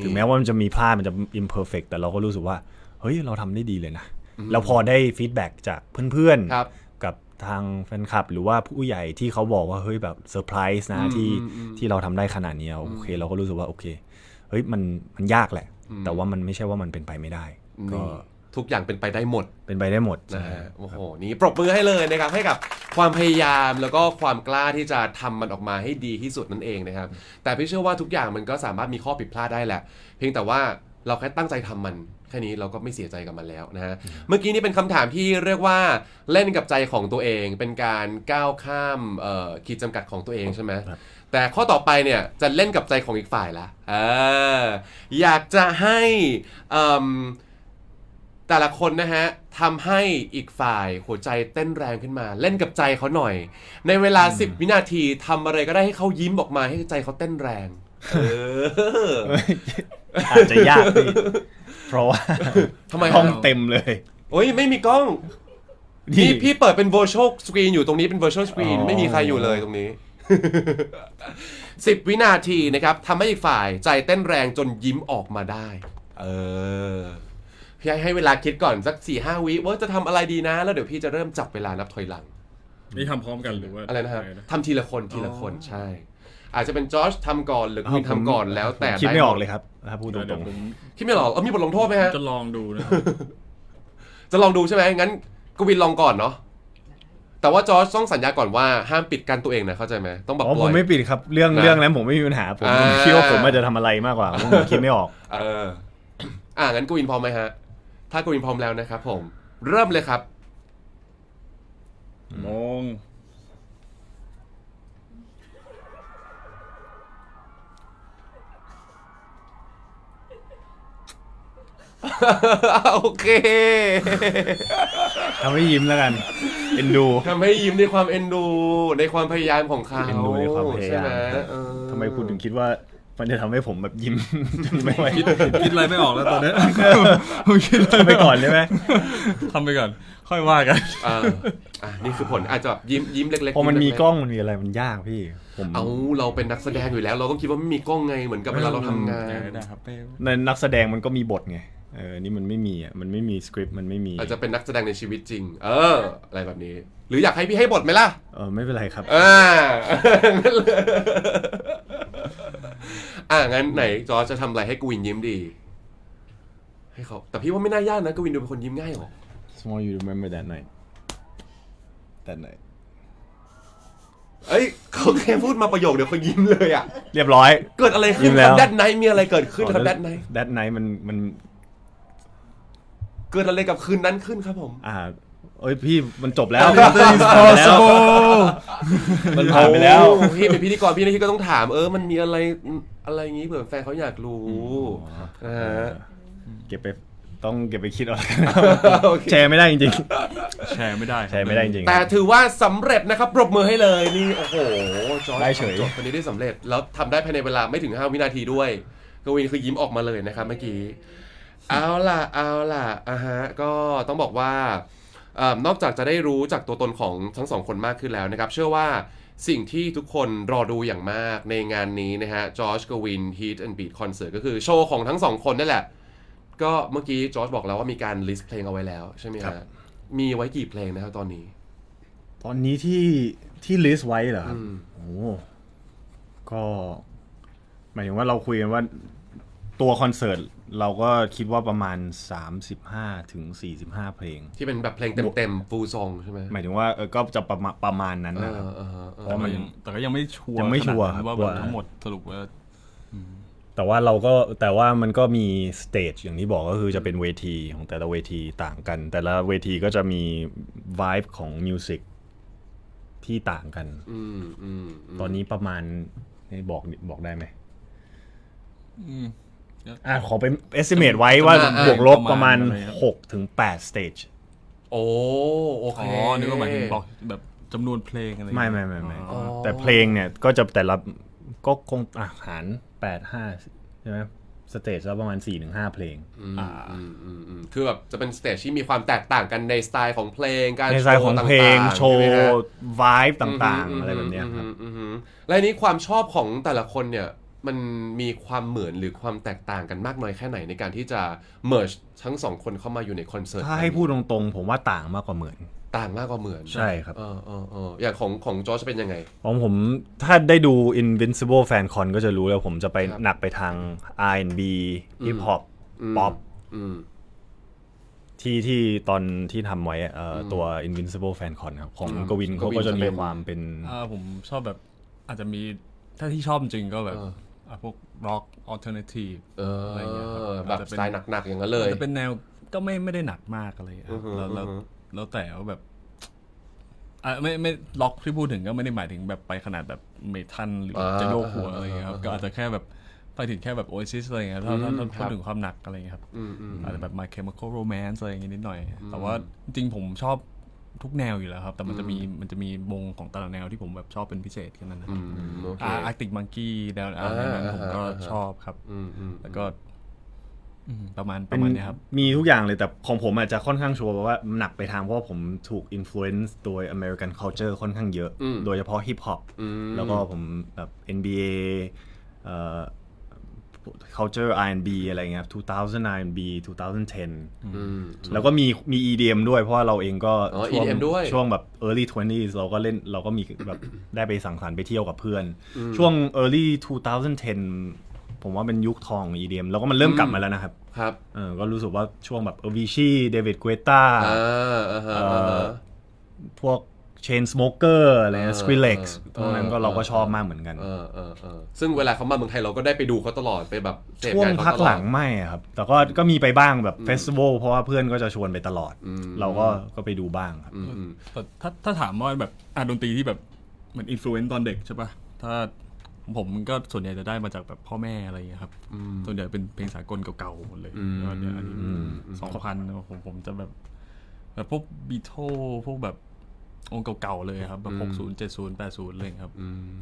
ถึงแม้ว่ามันจะมีพลาดมันจะ imperfect แต่เราก็รู้สึกว่าเฮ้ยเราทำได้ดีเลยนะแล้วพอได้ฟีดแบ็กจากเพื่อนๆกับทางแฟนคลับหรือว่าผู้ใหญ่ที่เขาบอกว่าเฮ้ยแบบเซอร์ไพรส์นะที่เราทำได้ขนาดนี้โอเคเราก็รู้สึกว่าโอเคเฮ้ยมันยากแหละแต่ว่ามันไม่ใช่ว่ามันเป็นไปไม่ได้ก็ทุกอย่างเป็นไปได้หมดนะฮะโอ้โหนี่ปรบมือให้เลยนะครับให้กับความพยายามแล้วก็ความกล้าที่จะทำมันออกมาให้ดีที่สุดนั่นเองนะครับแต่พี่เชื่อว่าทุกอย่างมันก็สามารถมีข้อผิดพลาดได้แหละเพียงแต่ว่าเราแค่ตั้งใจทำมันแค่นี้เราก็ไม่เสียใจกับมันแล้วนะฮะเมื่อกี้นี่เป็นคำถามที่เรียกว่าเล่นกับใจของตัวเองเป็นการก้าวข้ามขีดจำกัดของตัวเองใช่ไหมแต่ข้อต่อไปเนี่ยจะเล่นกับใจของอีกฝ่ายละอยากจะให้แต่ละคนนะฮะทำให้อีกฝ่ายหัวใจเต้นแรงขึ้นมาเล่นกับใจเขาหน่อยในเวลา10 วินาทีทำอะไรก็ได้ให้เขายิ้มออกมาให้ใจเขาเต้นแรงอาจจะยากเพราะว่าทำไมห้องเต็มเลยโอ้ยไม่มีกล้องนี่พี่เปิดเป็น virtual screen อยู่ตรงนี้เป็น virtual screen ไม่มีใครอยู่เลยตรงนี้ 10 วินาทีนะครับทำให้อีกฝ่ายใจเต้นแรงจนยิ้มออกมาได้พี่ให้เวลาคิดก่อนสัก 4-5 วิว่าจะทำอะไรดีนะแล้วเดี๋ยวพี่จะเริ่มจับเวลานับถอยหลัง นี่ทำพร้อมกันหรือว่า อะไรนะครับ ยังง ทำทีละคนใช่ อาจจะเป็นจอร์จทำก่อนหรือกวินทำก่อนแล้วแต่ คิดไม่ออกเลยครับถ้าพูดต เดี๋ยว รง ผม คิดไม่ออกมีบทลงโทษไหมฮะ จะลองดูนะ จะลองดูใช่ไหมงั้นกวินลองก่อนเนาะแต่ว่าจอร์จต้องสัญญาก่อนว่าห้ามปิดกั้นตัวเองนะเข้าใจไหมต้องแบบ อ๋อ ป ผ ล่ ม อย ไม่ปิดครับเรื่องนั้นผมไม่มีปัญหาผม อ่า คิดว่าผมอาจจะทำอะไรมากกว่าผมคิดไม่ออก งั้นกวินพร้อมไหมฮะถ้ากวินพร้อมแล้วนะครับผมเริ่มเลยครับ มอง โอเค ทำให้ยิ้มแล้วกันเอ็นดู ทำให้ยิ้มในความเอ็นดูในความพยายามของเขา เอ็นดูในความพยายาม ใช่ไหมเออ ทำไมคุณถึงคิดว่ามันจะทำให้ผมแบบยิ้ม จนไม่ไหว คิดอะไรไม่ออกแล้วตอนนี้ ผมคิดอะไร ทำไปก่อนได้ไหม ทำไปก่อน ค่อยว่ากัน นี่คือผลอาจจะแบบยิ้มเล็กๆ พอมันมี ยิ้เล็ๆ กล้องมันมีอะไรมันยากพี่ผม เราเป็นนักแสดงอยู่แล้ว เราต้องคิดว่าไม่มีกล้องไงเหมือนกับเวลาเราทำงาน ได้ครับ ในนักแสดงมันก็มีบทไงนี่มันไม่มีมันไม่มีสคริปต์มันไม่มี อาจจะเป็นนักแสดงในชีวิตจริง อะไรแบบนี้ หรืออยากให้พี่ให้บทไหมล่ะ ไม่เป็นไรครับ งั้นเลยงั้นไหนจอร์จจะทำอะไรให้กวินยิ้มดี ให้เขาแต่พี่ว่าไม่น่ายากนะกวินดูเป็นคนยิ้มง่ายหรอ Small you remember that night that night เขาแค่พูดมาประโยคเดียวเขายิ้มเลยอ่ะ เรียบร้อย เกิดอะไรขึ้น ยิ้มแล้ คว รับแดดไนท์มีอะไรเกิดขึ้นครับแดดไนท์ that night มัน เกิดอะไรกับคืนนั้นขึ้นครับผม พี่มันจบแล้ว Nothing is possible มันผ่านไปแล้ว พี่เป็นพิธีกรพี่หน้าที่ก็ต้องถามมันมีอะไรอย่างงี้เผื่อแฟนเขาอยากรู้นะฮะ ต้องเก็บไปคิดเอาละกัน โอเค แชร์ไม่ได้จริง แชร์ไม่ได้ ๆแชร์ไม่ได้จริงๆ แต่ถือว่าสำเร็จนะครับปรบมือให้เลยนี่โอ้โหจอร์จ ได้เฉย จบคนนี้ได้สำเร็จแล้วทำได้ภายในเวลาไม่ถึง5วินาทีด้วยกวินคือยิ้มออกมาเลยนะครับเมื่อกี้เอาล่ะก็ต้องบอกว่านอกจากจะได้รู้จากตัวตนของทั้งสองคนมากขึ้นแล้วนะครับเชื่อว่าสิ่งที่ทุกคนรอดูอย่างมากในงานนี้นะฮะจอร์จกวิน Heat and Beat Concert ก็คือโชว์ของทั้งสองคนนั่นแหละก็เมื่อกี้จอร์จบอกแล้วว่ามีการลิสต์เพลงเอาไว้แล้วใช่ไหมฮะมีไว้กี่เพลงนะครับตอนนี้ ตอนนี้ที่ลิสต์ไว้เหรอครับโอ้ก็หมายถึงว่าเราคุยกันว่าตัวคอนเสิร์ตเราก็คิดว่าประมาณ35ถึง45เพลง ที่เป็นแบบเพลงเต็มๆฟูลซองใช่ไหม หมายถึงว่าก็จะประมาณนั้นนะครับ เพราะมัน แต่ก็ยังไม่ชัวร์ ยังไม่ชัวร์ ขนาดนั้นว่า ว่า ทั้งหมดสรุปว่า แต่ว่ามันก็มีสเตจอย่างที่บอกก็คือจะเป็นเวทีของแต่ละเวทีต่างกัน แต่ละเวทีก็จะมี vibe ของมิวสิกที่ต่างกันตอนนี้ประมาณบอกได้ไหไหมขอเป็น estimate ไว้ว่าบวกลบประมาณ6ถึง8 stage โอเค นึกว่าหมายถึงบอกแบบจำนวนเพลงอะไร ไม่แต่เพลงเนี่ยก็จะแต่ละก็คงหาร8-5ใช่ไหมสเตจแล้วประมาณ 4-5 เพลง คือแบบจะเป็นสเตจที่มีความแตกต่างกันในสไตล์ของเพลงการ ในสายของเพลงโชว์ ใไหมฮะ vibe ต่างๆ อะไรแบบเนี้ยครับ และนี้ความชอบของแต่ละคนเนี่ยมันมีความเหมือนหรือความแตกต่างกันมากน้อยแค่ไหนในการที่จะ merge ทั้งสองคนเข้ามาอยู่ในคอนเสิร์ต ถ้าให้พูดตรงๆ ผมว่าต่างมากกว่าเหมือน ต่างมากกว่าเหมือน ใช่ครับ อย่างของจอร์จเป็นยังไง ของผมถ้าได้ดู Invincible Fan Con ก็จะรู้แล้วผมจะไป ครับ หนักไปทาง R&B Hip Hop Pop ที่ตอนที่ทำไว้ตัว Invincible Fan Con ครับของกวินเขาก็จะมีความเป็น ผมชอบแบบอาจจะมีถ้าที่ชอบจริงก็แบบพวก rock alternative อะไรเงี้ยครับ แบบสไตล์หนักๆอย่างนั้นเลย จะเป็นแนวก็ไม่ได้หนักมากอะไรครับแล้วแต่ว่าแบบไม่ล็อกที่พูดถึงก็ไม่ได้หมายถึงแบบไปขนาดแบบเมทัลหรือจะโยกหัวอะไรเงี้ยครับก็อาจจะแค่แบบไปถึงแค่แบบ Oasis อะไรเงี้ยถ้าพูดถึงความหนักอะไรเงี้ยครับอาจจะแบบ My Chemical Romance อะไรเงี้ยนิดหน่อยแต่ว่าจริงผมชอบทุกแนวอยู่แล้วครับแต่มันจะมีวงของแต่ละแนวที่ผมแบบชอบเป็นพิเศษแค่นั้นนะครับArctic Monkey แนวนั้นผมก็ชอบครับแล้วก็ประมาณนี้ครับมีทุกอย่างเลยแต่ของผมอาจจะค่อนข้างชัวร์ว่าหนักไปทางเพราะว่าผมถูก influence โดย American culture ค่อนข้างเยอะโดยเฉพาะ hip hop แล้วก็ผมแบบ NBA culture R&B อะไรเงี้ย2000 R&B 2010 แล้วก็มี EDM ด้วยเพราะว่าเราเองก็ EDM ด้วย ช่วงแบบ early 20s เราก็เล่นเราก็มีแบบได้ไปสังสรรค์ไปเที่ยวกับเพื่อน ช่วง early 2010 ผมว่าเป็นยุคทอง EDM แล้วก็มันเริ่มกลับมาแล้วนะครับ ครับ ก็รู้สึกว่าช่วงแบบAvicii David Guetta พวก Chainsmoker อะไรนะ Skrillex พวกนั้นก็เราก็ชอบมากเหมือนกัน ซึ่งเวลาเขามาเมืองไทยเราก็ได้ไปดูเขาตลอดไปแบบเสพ ช่วง งานเขา พัก ตล ห อ ลั ด งไม่อะครับ แต่ก็มีไปบ้างแบบเฟสติวัลเพราะว่าเพื่อนก็จะชวนไปตลอด เราก็ไปดูบ้างครับ แต่ถ้าถามว่าแบบดนตรีที่แบบเหมือนอินฟลูเอนซ์ตอนเด็กใช่ปะถ้าผมก็ส่วนใหญ่จะได้มาจากแบบพ่อแม่อะไรอย่างเงี้ยครับส่วนใหญ่เป็นเพลงสากลเก่าๆหมดเลยอันนี้2000ผมจะแบบพวกบีโธพวกแบบองค์เก่าๆเลยครับแบบ60 70 80เลยครับ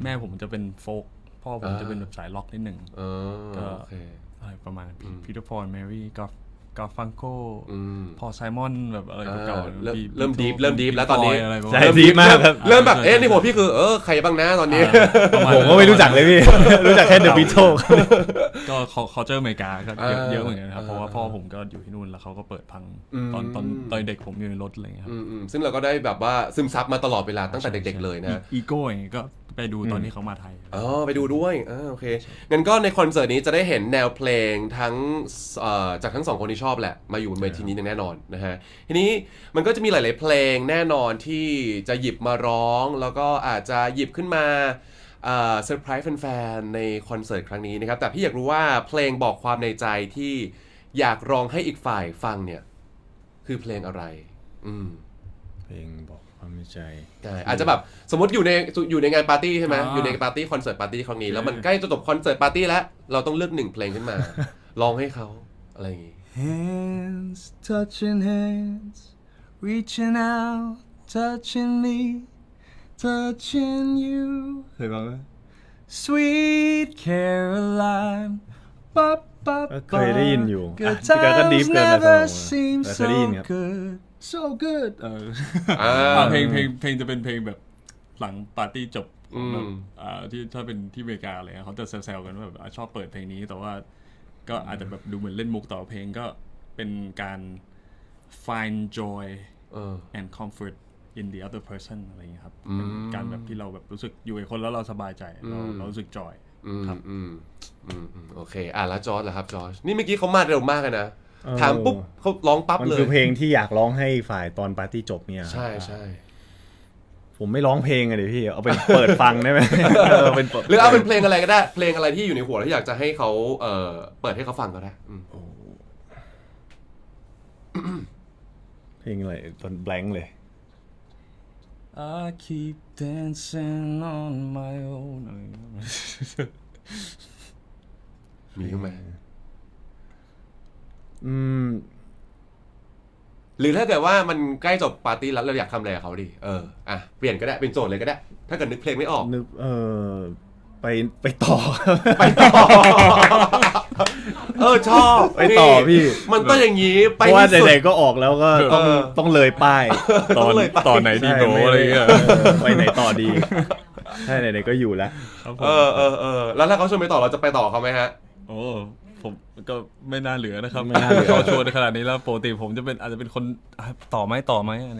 แม่ผมจะเป็นโฟล์คพ่อผมจะเป็นแบบสายล็อกนิดหนึ่งก็อะไรประมาณพีเตอร์พอลแมรี่กาฟังโกพอไซมอนแบบอะไรเก่าๆเริ่มดีฟแล้วตอนนี้ ใช่ดีมากครับ เริ่มแบบนี่ผมพี่คือใครบ้างนะตอนนี้ ผมก็ไม่รู้จักเลยพี่ รู้จักแค่ The Beatles ก็เขาเจออเมริกาก็เยอะเหมือนกันครับเพราะว่าพ่อผมก็อยู่ที่นู่นแล้วเขาก็เปิดพังตอนเด็กผมอยู่ในรถอะไรอย่างเงี้ยครับซึ่งเราก็ได้แบบว่าซึมซับมาตลอดเวลาตั้งแต่เด็กๆเลยนะ อีโก้อย่างเงี้ยก็ไปดูตอนที่เขามาไทยไปดูด้วยโอเคงั้นก็ในคอนเสิร์ตนี้จะได้เห็นแนวเพลงทั้งจากทั้งสองคนที่ชอบแหละมาอยู่บนเวทีนี้แน่นอนนะฮะทีนี้มันก็จะมีหลายๆเพลงแน่นอนที่จะหยิบมาร้องแล้วก็อาจจะหยิบขึ้นมาเซอร์ไพรส์แฟนๆในคอนเสิร์ตครั้งนี้นะครับแต่พี่อยากรู้ว่าเพลงบอกความในใจที่อยากร้องให้อีกฝ่ายฟังเนี่ยคือเพลงอะไรเพลงบอกความในใจอาจจะแบบสมมติอยู่ในงานปาร์ตี้ใช่ไหมอยู่ในปาร์ตี้คอนเสิร์ตปาร์ตี้ครั้งนี้แล้วมันใกล้จะจบคอนเสิร์ตปาร์ตี้แล้วเราต้องเลือกหนึ่งเพลงขึ้นมา ร้องให้เขาอะไรอย่างงี้ Hands touching hands, reaching out, touching me, touching you. เคยฟังไหม Sweet Caroline. เคยได้ยินอยู่ Good พี่ก็ deep times เกินไป never สำหรับผม seem เคยได้ยิน so ครับ good, so good. เพลงจะเป็นเพลงแบบหลังปาร์ตี้จบแบบที่ถ้าเป็นที่อเมริกาอะไรเขาจะแซวๆกันว่าแบบชอบเปิดเพลงนี้แต่ว่าก็อาจจะแบบดูเหมือนเล่นมุกต่อเพลงก็เป็นการ find joy and comfort in the other person อะไรอย่างเงี้ยครับเป็นการแบบที่เราแบบรู้สึกอยู่กับคนแล้วเราสบายใจเรารู้สึก joy ครับโอเคแล้วจอร์จล่ะครับจอร์จนี่เมื่อกี้เขามาเร็วมากเลยนะถามปุ๊บเขาร้องปั๊บเลยมันคือเพลงที่อยากร้องให้ฝ่ายตอนปาร์ตี้จบเนี่ยใช่ผมไม่ร้องเพลงเลยพี่เอาเป็นเปิดฟังได้ไหมหรือเอาเป็นเพลงอะไรก็ได้เพลงอะไรที่อยู่ในหัวที่อยากจะให้เขาเปิดให้เขาฟังก็ได้เพลงอะไรตอนแบงค์เลย I keep dancing on my own มีไหมหรือถ้าเกิดว่ามันใกล้จบปาร์ตี้แล้วเราอยากทำอะไรกับเขาดิเปลี่ยนก็ได้เป็นโจทย์เลยก็ได้ถ้าเกิดนึกเพลงไม่ออกไปต่อชอบไปต่อพี่มันต้องอย่างนี้ไปเพราะว่าไหนๆก็ออกแล้วก็ต้องเลยป้ายตอนไหนดีโบอะไรเงี้ยไปไหนต่อดีใช่ไหนๆก็อยู่แล้วแล้วถ้าเขาชวนไปต่อเราจะไปต่อเขาไหมฮะผมก็ไม่น่าเหลือนะครับไม่น่าเหลือเขาชวนขนาดนี้แล้วปกติผมอาจจะเป็นคนต่อไหม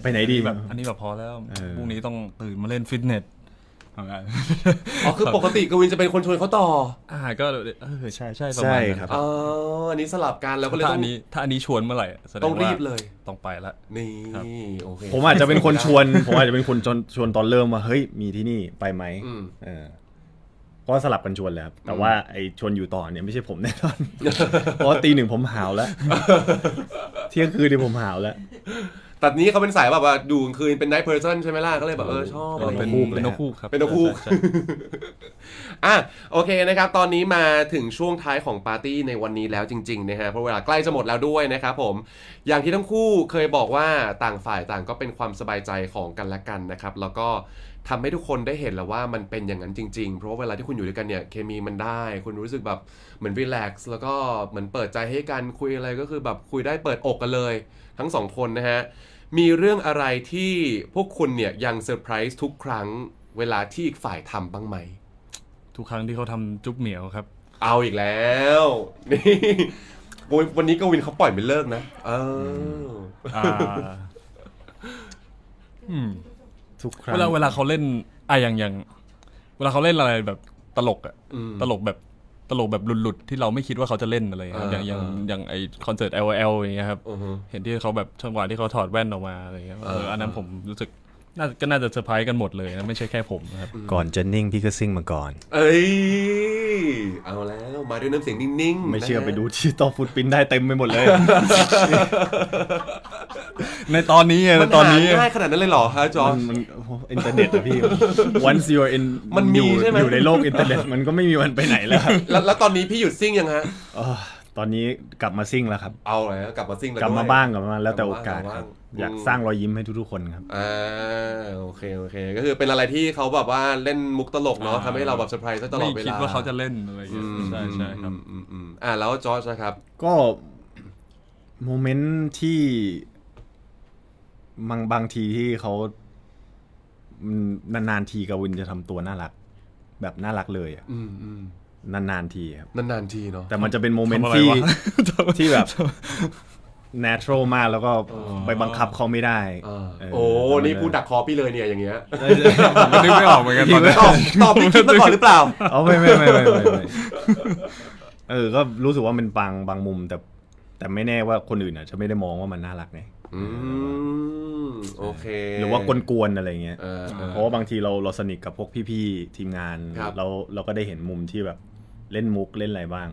ไปไหนดีแบบอันนี้แบบพอแล้วพรุ่งนี้ต้องตื่นมาเล่นฟิตเนสคือปกติกวินจะเป็นคนชวนเขาต่อก็ใช่ประมาณนั้นครับอันนี้สลับกันแล้วก็เลยถ้าอันนี้ชวนเมื่อไหร่ต้องรีบเลยต้องไปละนี่โอเคผมอาจจะเป็นคนชวนชวนตอนเริ่มว่าเฮ้ยมีที่นี่ไปไหมก็สลับกันชวนแล้วแต่ว่าไอ้ชวนอยู่ต่อเนี่ยไม่ใช่ผมแน่นอนเพราะตีหนึ่งผมหาวแล้วเที่ยงคืนนี่ผมหาวแล้วแต่นี้เขาเป็นสายแบบว่าดูคืนเป็น night person ใช่ไหมล่ะก็เลยแบบชอบเป็นนกคู่ครับเป็นนกคู่โอเคนะครับตอนนี้มาถึงช่วงท้ายของปาร์ตี้ในวันนี้แล้วจริงๆนะฮะเพราะเวลาใกล้จะหมดแล้วด้วยนะครับผมอย่างที่ทั้งคู่เคยบอกว่าต่างฝ่ายต่างก็เป็นความสบายใจของกันและกันนะครับแล้วก็ทำให้ทุกคนได้เห็นแล้วว่ามันเป็นอย่างนั้นจริงๆเพราะว่าเวลาที่คุณอยู่ด้วยกันเนี่ยเคมีมันได้คุณรู้สึกแบบเหมือนรีแลกซ์แล้วก็เหมือนเปิดใจให้กันคุยอะไรก็คือแบบคุยได้เปิดอกกันเลยทั้งสองคนนะฮะมีเรื่องอะไรที่พวกคุณเนี่ยยังเซอร์ไพรส์ทุกครั้งเวลาที่อีกฝ่ายทำบ้างไหมทุกครั้งที่เขาทำจุ๊บเหมียวครับ เอาอีกแล้วนี่วันนี้กวินเขาปล่อยไม่เลิกนะอ่าทุกครั้ง เวลาเขาเล่นอย่างเวลาเขาเล่นอะไรแบบตลกอะตลกแบบหลุดๆที่เราไม่คิดว่าเขาจะเล่นอะไรอย่างไอคอนเสิร์ต LOL อย่างเงี้ยครับเห็นที่เขาแบบจังหวะที่เขาถอดแว่นออกมาอะไรเงี้ยอันนั้นผมรู้สึกก็น่าจะเซอร์ไพรส์กันหมดเลยนะไม่ใช่แค่ผมนะครับ ก่อนจะนิ่งพี่ก็ซิ่งมาก่อน เอ้ยเอาแล้วมาด้วยน้ำเสียงนิ่งๆ ไม่เชื่อไปดูที่ต่อฟุตปิ้นได้เต็มไปหมดเลย ในตอนนี้มันหาง่ายขนาดนั้นเลยเหรอฮะจอร์จ มันอินเทอร์เน็ตอะพี่ once you're in มันมีใช่ไหม อยู่ในโลกอินเทอร์เน็ตมันก็ไม่มีวันไปไหนแล้วครับ แล้วตอนนี้พี่หยุดซิ่งยังฮะ ตอนนี้กลับมาซิ่งแล้วครับ เอาเลยกลับมาซิ่งแล้ว กลับมา ด้วย บ้างแล้วแต่โอกาสครับอยากสร้างรอยยิ้มให้ทุกๆคนครับ โอเคก็คือเป็นอะไรที่เขาแบบว่าเล่นมุกตลกเนาะทำให้เราแบบเซอร์ไพรส์ตลอดเวลาไม่คิดว่าเขาจะเล่นอะไรอย่างเงี้ยใช่ครับแล้วจอร์จนะครับ ก็โมเมนต์ที่บางทีที่เขานานๆทีกวินจะทำตัวน่ารักแบบน่ารักเลยอ่ะนานๆทีครับนานๆทีเนาะแต่มันจะเป็นโมเมนต์ที่แบบ natural มากแล้วก็ไปบังคับเขาไม่ได้นี่พูดดักคอพี่เลยเนี่ยอย่างเงี้ยผมนึกไม่ออกเหมือนกันตอบพี่คิดมาก่อนหรือเปล่าไม่ก็รู้สึกว่ามันบางมุมแต่ไม่แน่ว่าคนอื่นอ่ะจะไม่ได้มองว่ามันน่ารักไงโอเคหรือว่ากวนๆอะไรเงี้ยเพราะว่าบางทีเราสนิทกับพวกพี่ๆทีมงานเราก็ได้เห็นมุมที่แบบเล่นมุกเล่นอะไรบ้าง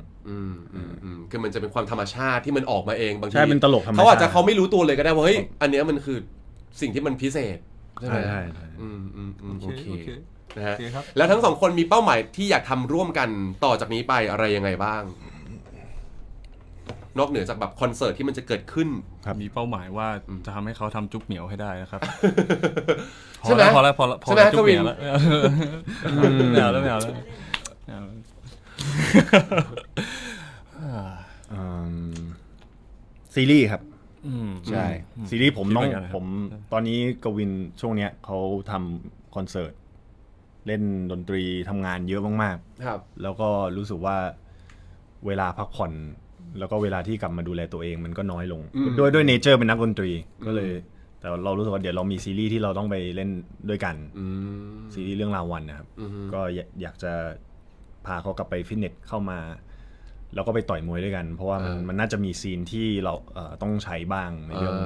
คือมันจะเป็นความธรรมชาติที่มันออกมาเองบางทีใช่เป็นตลกธรรมชาติเขาอาจจะเขาไม่รู้ตัวเลยก็ได้ว่าเฮ้ยอันเนี้ยมันคือสิ่งที่มันพิเศษใช่ไหมใช่โอเคนะฮะแล้วทั้งสองคนมีเป้าหมายที่อยากทำร่วมกันต่อจากนี้ไปอะไรยังไงบ้างนอกเหนือจากแบบคอนเสิร์ตที่มันจะเกิดขึ้นมีเป้าหมายว่าจะทำให้เขาทำจุ๊บเหมียวให้ได้นะครับใช่ไหมพอแล้วจุ๊บเหมียวแล้วไม่เอาแล้วซีรีส์ครับใช่ซีรีส์ผมตอนนี้กวินช่วงเนี้ยเขาทำคอนเสิร์ตเล่นดนตรีทำงานเยอะมากๆครับแล้วก็รู้สึกว่าเวลาพักผ่อนแล้วก็เวลาที่กลับมาดูแลตัวเองมันก็น้อยลงด้วยเนเจอร์เป็นนักดนตรีก็เลยแต่เรารู้สึกว่าเดี๋ยวเรามีซีรีส์ที่เราต้องไปเล่นด้วยกันซีรีส์เรื่องราววันนะครับก็อยากจะพาเขากลับไปฟิตเนสเข้ามาแล้วก็ไปต่อยมวยด้วยกันเพราะว่ามันน่าจะมีซีนที่เราต้องใช้บ้างในเรื่อง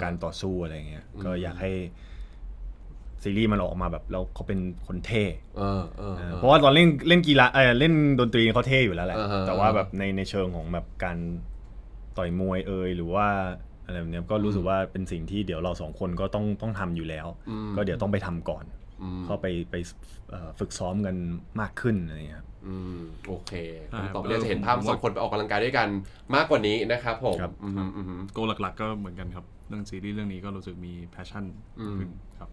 การต่อสู้อะไรเงี้ยก็อยากให้ซีรีส์มันออกมาแบบแล้วเขาเป็นคนเท่เพราะว่าตอนเล่นกีฬาเล่นดนตรีเขาเท่อยู่แล้วแหละแต่ว่าแบบในเชิงของแบบการต่อยมวยหรือว่าอะไรแบบนี้ก็รู้สึกว่าเป็นสิ่งที่เดี๋ยวเราสองคนก็ต้องทำอยู่แล้วก็เดี๋ยวต้องไปทำก่อนเข้าไปฝึกซ้อมกันมากขึ้นอะไรเงี้ยโอเคต่อไปจะเห็นภาพสองคนไปออกกำลังกายด้วยกันมากกว่านี้นะครับผมโกหลักๆก็เหมือนกันครับเรื่องซีรีส์เรื่องนี้ก็รู้สึกมีแพชชั่นขึ้นครับ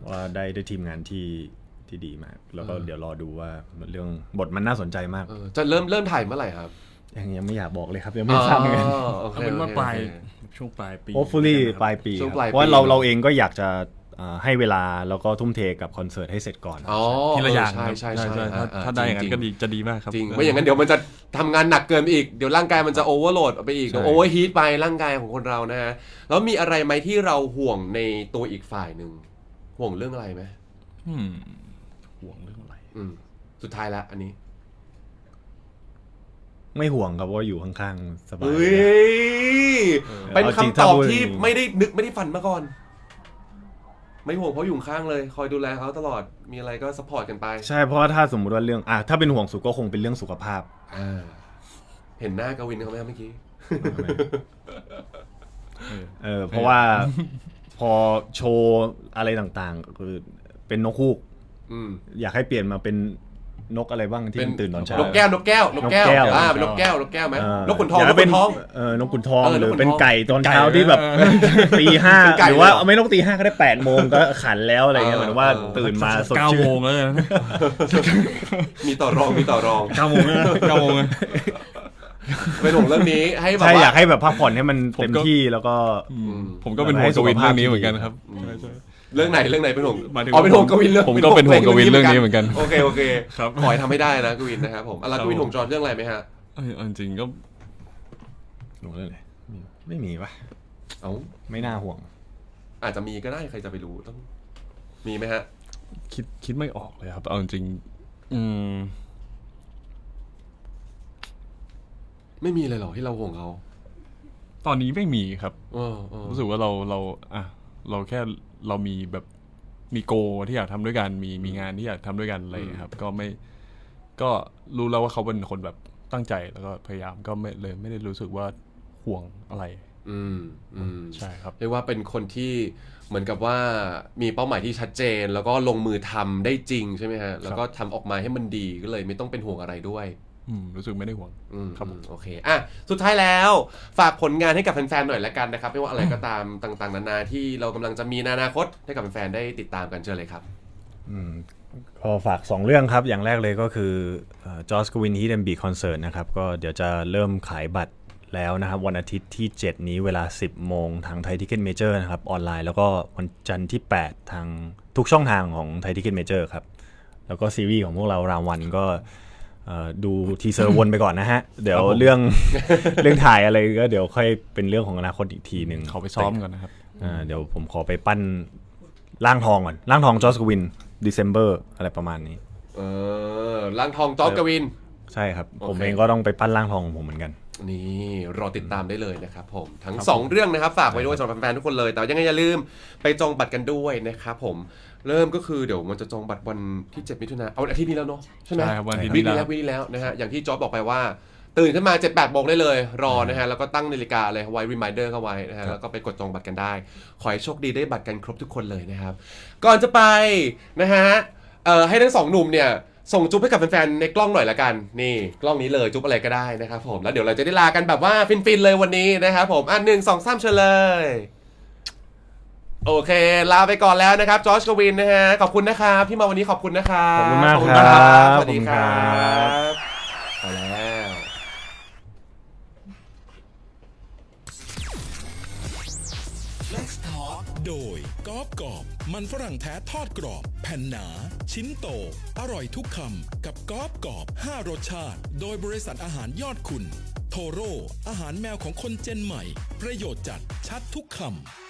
ว่าได้ทีมงานที่ดีมากแล้วก็เดี๋ยวรอดูว่าเรื่องบทมันน่าสนใจมากจะเริ่มถ่ายเมื่อไหร่ครับยังไม่อยากบอกเลยครับยังไม่ทราบเหมือนกันเอาเป็นว่าช่วงปลายปี hopefully ปลายปีเพราะว่าเราเองก็อยากจะให้เวลาแล้วก็ทุ่มเทกับคอนเสิร์ตให้เสร็จก่อนทีละอย่างใช่ถ้าได้อย่างนั้นก็จะดีมากครับจริงไม่อย่างนั้นเดี๋ยวมันจะทำงานหนักเกินไปอีกเดี๋ยวร่างกายมันจะโอเวอร์โหลดไปอีกโอเวอร์ฮีทไปร่างกายของคนเรานะฮะแล้วมีอะไรไหมที่เราห่วงในตัวอีกฝ่ายหนึ่งห่วงเรื่องอะไรไหมห่วงเรื่องอะไรสุดท้ายแล้วอันนี้ไม่ห่วงครับว่าอยู่ข้างๆสบายเป็นคำตอบที่ไม่ได้นึกไม่ได้ฝันมาก่อนไม่ห่วงเพราะอยู่ข้างเลยคอยดูแลเขาตลอดมีอะไรก็ซัพพอร์ตกันไปใช่เพราะว่าถ้าสมมุติว่าเรื่องถ้าเป็นห่วงสุดก็คงเป็นเรื่องสุขภาพเห็นหน้ากวินเขาไหมเมื่อกี้เพราะว่าพอโชว์อะไรต่างๆคือเป็นนกฮูกอยากให้เปลี่ยนมาเป็นนกอะไรบ้างที่ตื่นตอนเช้านกแก้วนกแก้วเป็นนกแก้วไหมนกขุนทองนกขุนทองนกขุนทองหรือเป็นไก่ตอนเช้าที่แบบตี 5หรือว่าไม่ต้องตี 5ก็ได้8 โมงก็ขันแล้วอะไรเงี้ยเหมือนว่าตื่นมาสดชื่น9 โมงแล้วมีต่อรอง9 โมงเป็นห่วงเรื่องนี้ให้แบบใช่อยากให้แบบพักผ่อนให้มันเต็มที่แล้วก็ผมก็เป็นห่วงกวินเรื่องนี้เหมือนกันครับ เรื่องไหนเป็นห่วง หมายถึง เป็นห่วงกวินเรื่อง ผมก็เป็นห่วงกวินเรื่องนี้เหมือนกัน โอเค ครับ ขอให้ทำให้ได้นะกวินนะครับผมแล้วกวินห่วงจอร์จเรื่องอะไรไหมฮะ เอาจริงๆก็ หนูเลยไม่มีปะ เอ้า ไม่น่าห่วง อาจจะมีก็ได้ใครจะไปรู้ต้องมีไหมฮะ คิดไม่ออกเลยครับเอาจริงไม่มีเลยเหรอที่เราห่วงเขา ตอนนี้ไม่มีครับ เออ รู้สึกว่าเราแค่เรามีแบบมีโกที่อยากทำด้วยกันมีงานที่อยากทำด้วยกันอะไรอย่างเงี้ยครับก็รู้แล้วว่าเขาเป็นคนแบบตั้งใจแล้วก็พยายามก็ไม่ได้รู้สึกว่าห่วงอะไรใช่ครับ เรียกว่าเป็นคนที่เหมือนกับว่ามีเป้าหมายที่ชัดเจน แล้วก็ลงมือทำได้จริงใช่ไหมฮะแล้วก็ทำออกมาให้มันดีก็เลยไม่ต้องเป็นห่วงอะไรด้วย รู้สึกไม่ได้ห่วง ครับผม โอเคอ่ะสุดท้ายแล้วฝากผลงานให้กับแฟนๆหน่อยละกันนะครับไม่ว่าอะไรก็ตามต่างๆนานาที่เรากำลังจะมีในอนาคตให้กับแฟนๆได้ติดตามกันเชิญเลยครับ ก็ฝาก 2 เรื่องครับ อย่างแรกเลยก็คือจอร์จกวินฮีดแอนด์บีคอนเสิร์ตนะครับก็เดี๋ยวจะเริ่มขายบัตรแล้วนะครับวันอาทิตย์ที่ 7 นี้เวลา 10 โมงทางไทยทิกเก็ตเมเจอร์นะครับออนไลน์แล้วก็วันจันทร์ที่ 8 ทางทุกช่องทางของไทยทิกเก็ตเมเจอร์ครับแล้วก็ซีรีส์ของพวกเรารามวันก็ดูทีเซอร์วนไปก่อนนะฮะ เดี๋ยวเรื่องถ่ายอะไรก็เดี๋ยวค่อยเป็นเรื่องของอนาคตอีกทีหนึ่ง เขาไปซ้อมก่อนนะครับ เดี๋ยวผมขอไปปั้นร่างทองก่อนร่างทองจอร์จกวิน December อะไรประมาณนี้ร่างทองจอร์จกวินใช่ครับ โอเค ผมเองก็ต้องไปปั้นร่างทองของผมเหมือนกันนี่รอติดตามได้เลยนะครับผมทั้ง2เรื่องนะครับฝากไว้ด้วยสำหรับแฟนๆทุกคนเลยแต่ยังไงอย่าลืมไปจองบัตรกันด้วยนะครับผมเริ่มก็คือเดี๋ยวมันจะจองบัตรวันที่7มิถุนายนเอาอาทิตย์นี้แล้วเนาะใช่ไหม ใช่ครับวันอาทิตย์ วี นี้ คนี้แล้วนะฮะอย่างที่จอร์จบอกไปว่าตื่นขึ้นมา 7-8 โมงได้เลยรอนะฮะแล้วก็ตั้งนาฬิกาเลยไว้ reminder เข้าไว้นะฮะแล้วก็ไปกดจองบัตรกันได้ขอให้โชคดีได้บัตรกันครบทุกคนเลยนะครับก่อนจะไปนะฮะให้ทั้ง2หนุ่มเนี่ยส่งจุ๊บให้กับแฟนๆในกล้องหน่อยละกันนี่กล้องนี้เลยจุ๊บอะไรก็ได้นะครับผมแล้วเดี๋ยวเราจะได้ลากันแบบว่าฟินๆเลยวันนี้นะครับผม1 2 3เชิญเลยโอเคลาไปก่อนแล้วนะครับจอร์จกวินนะฮะขอบคุณนะครับที่มาวันนี้ขอบคุณนะครับ ขอบคุณมาก ขอบ ครับ ครับสวัสดีครั ขอบคุณครับ บ ไปแล้ว Flex Talk โดยกอล์ฟกรอบมันฝรั่งแท้ทอดกรอบแผ่นหนาชิ้นโตอร่อยทุกคำกับกอล์ฟกรอบ5รสชาติโดยบริษัทอาหารยอดคุณโทโร่อาหารแมวของคนเจนใหม่ประโยชน์จัดชัดทุกคำ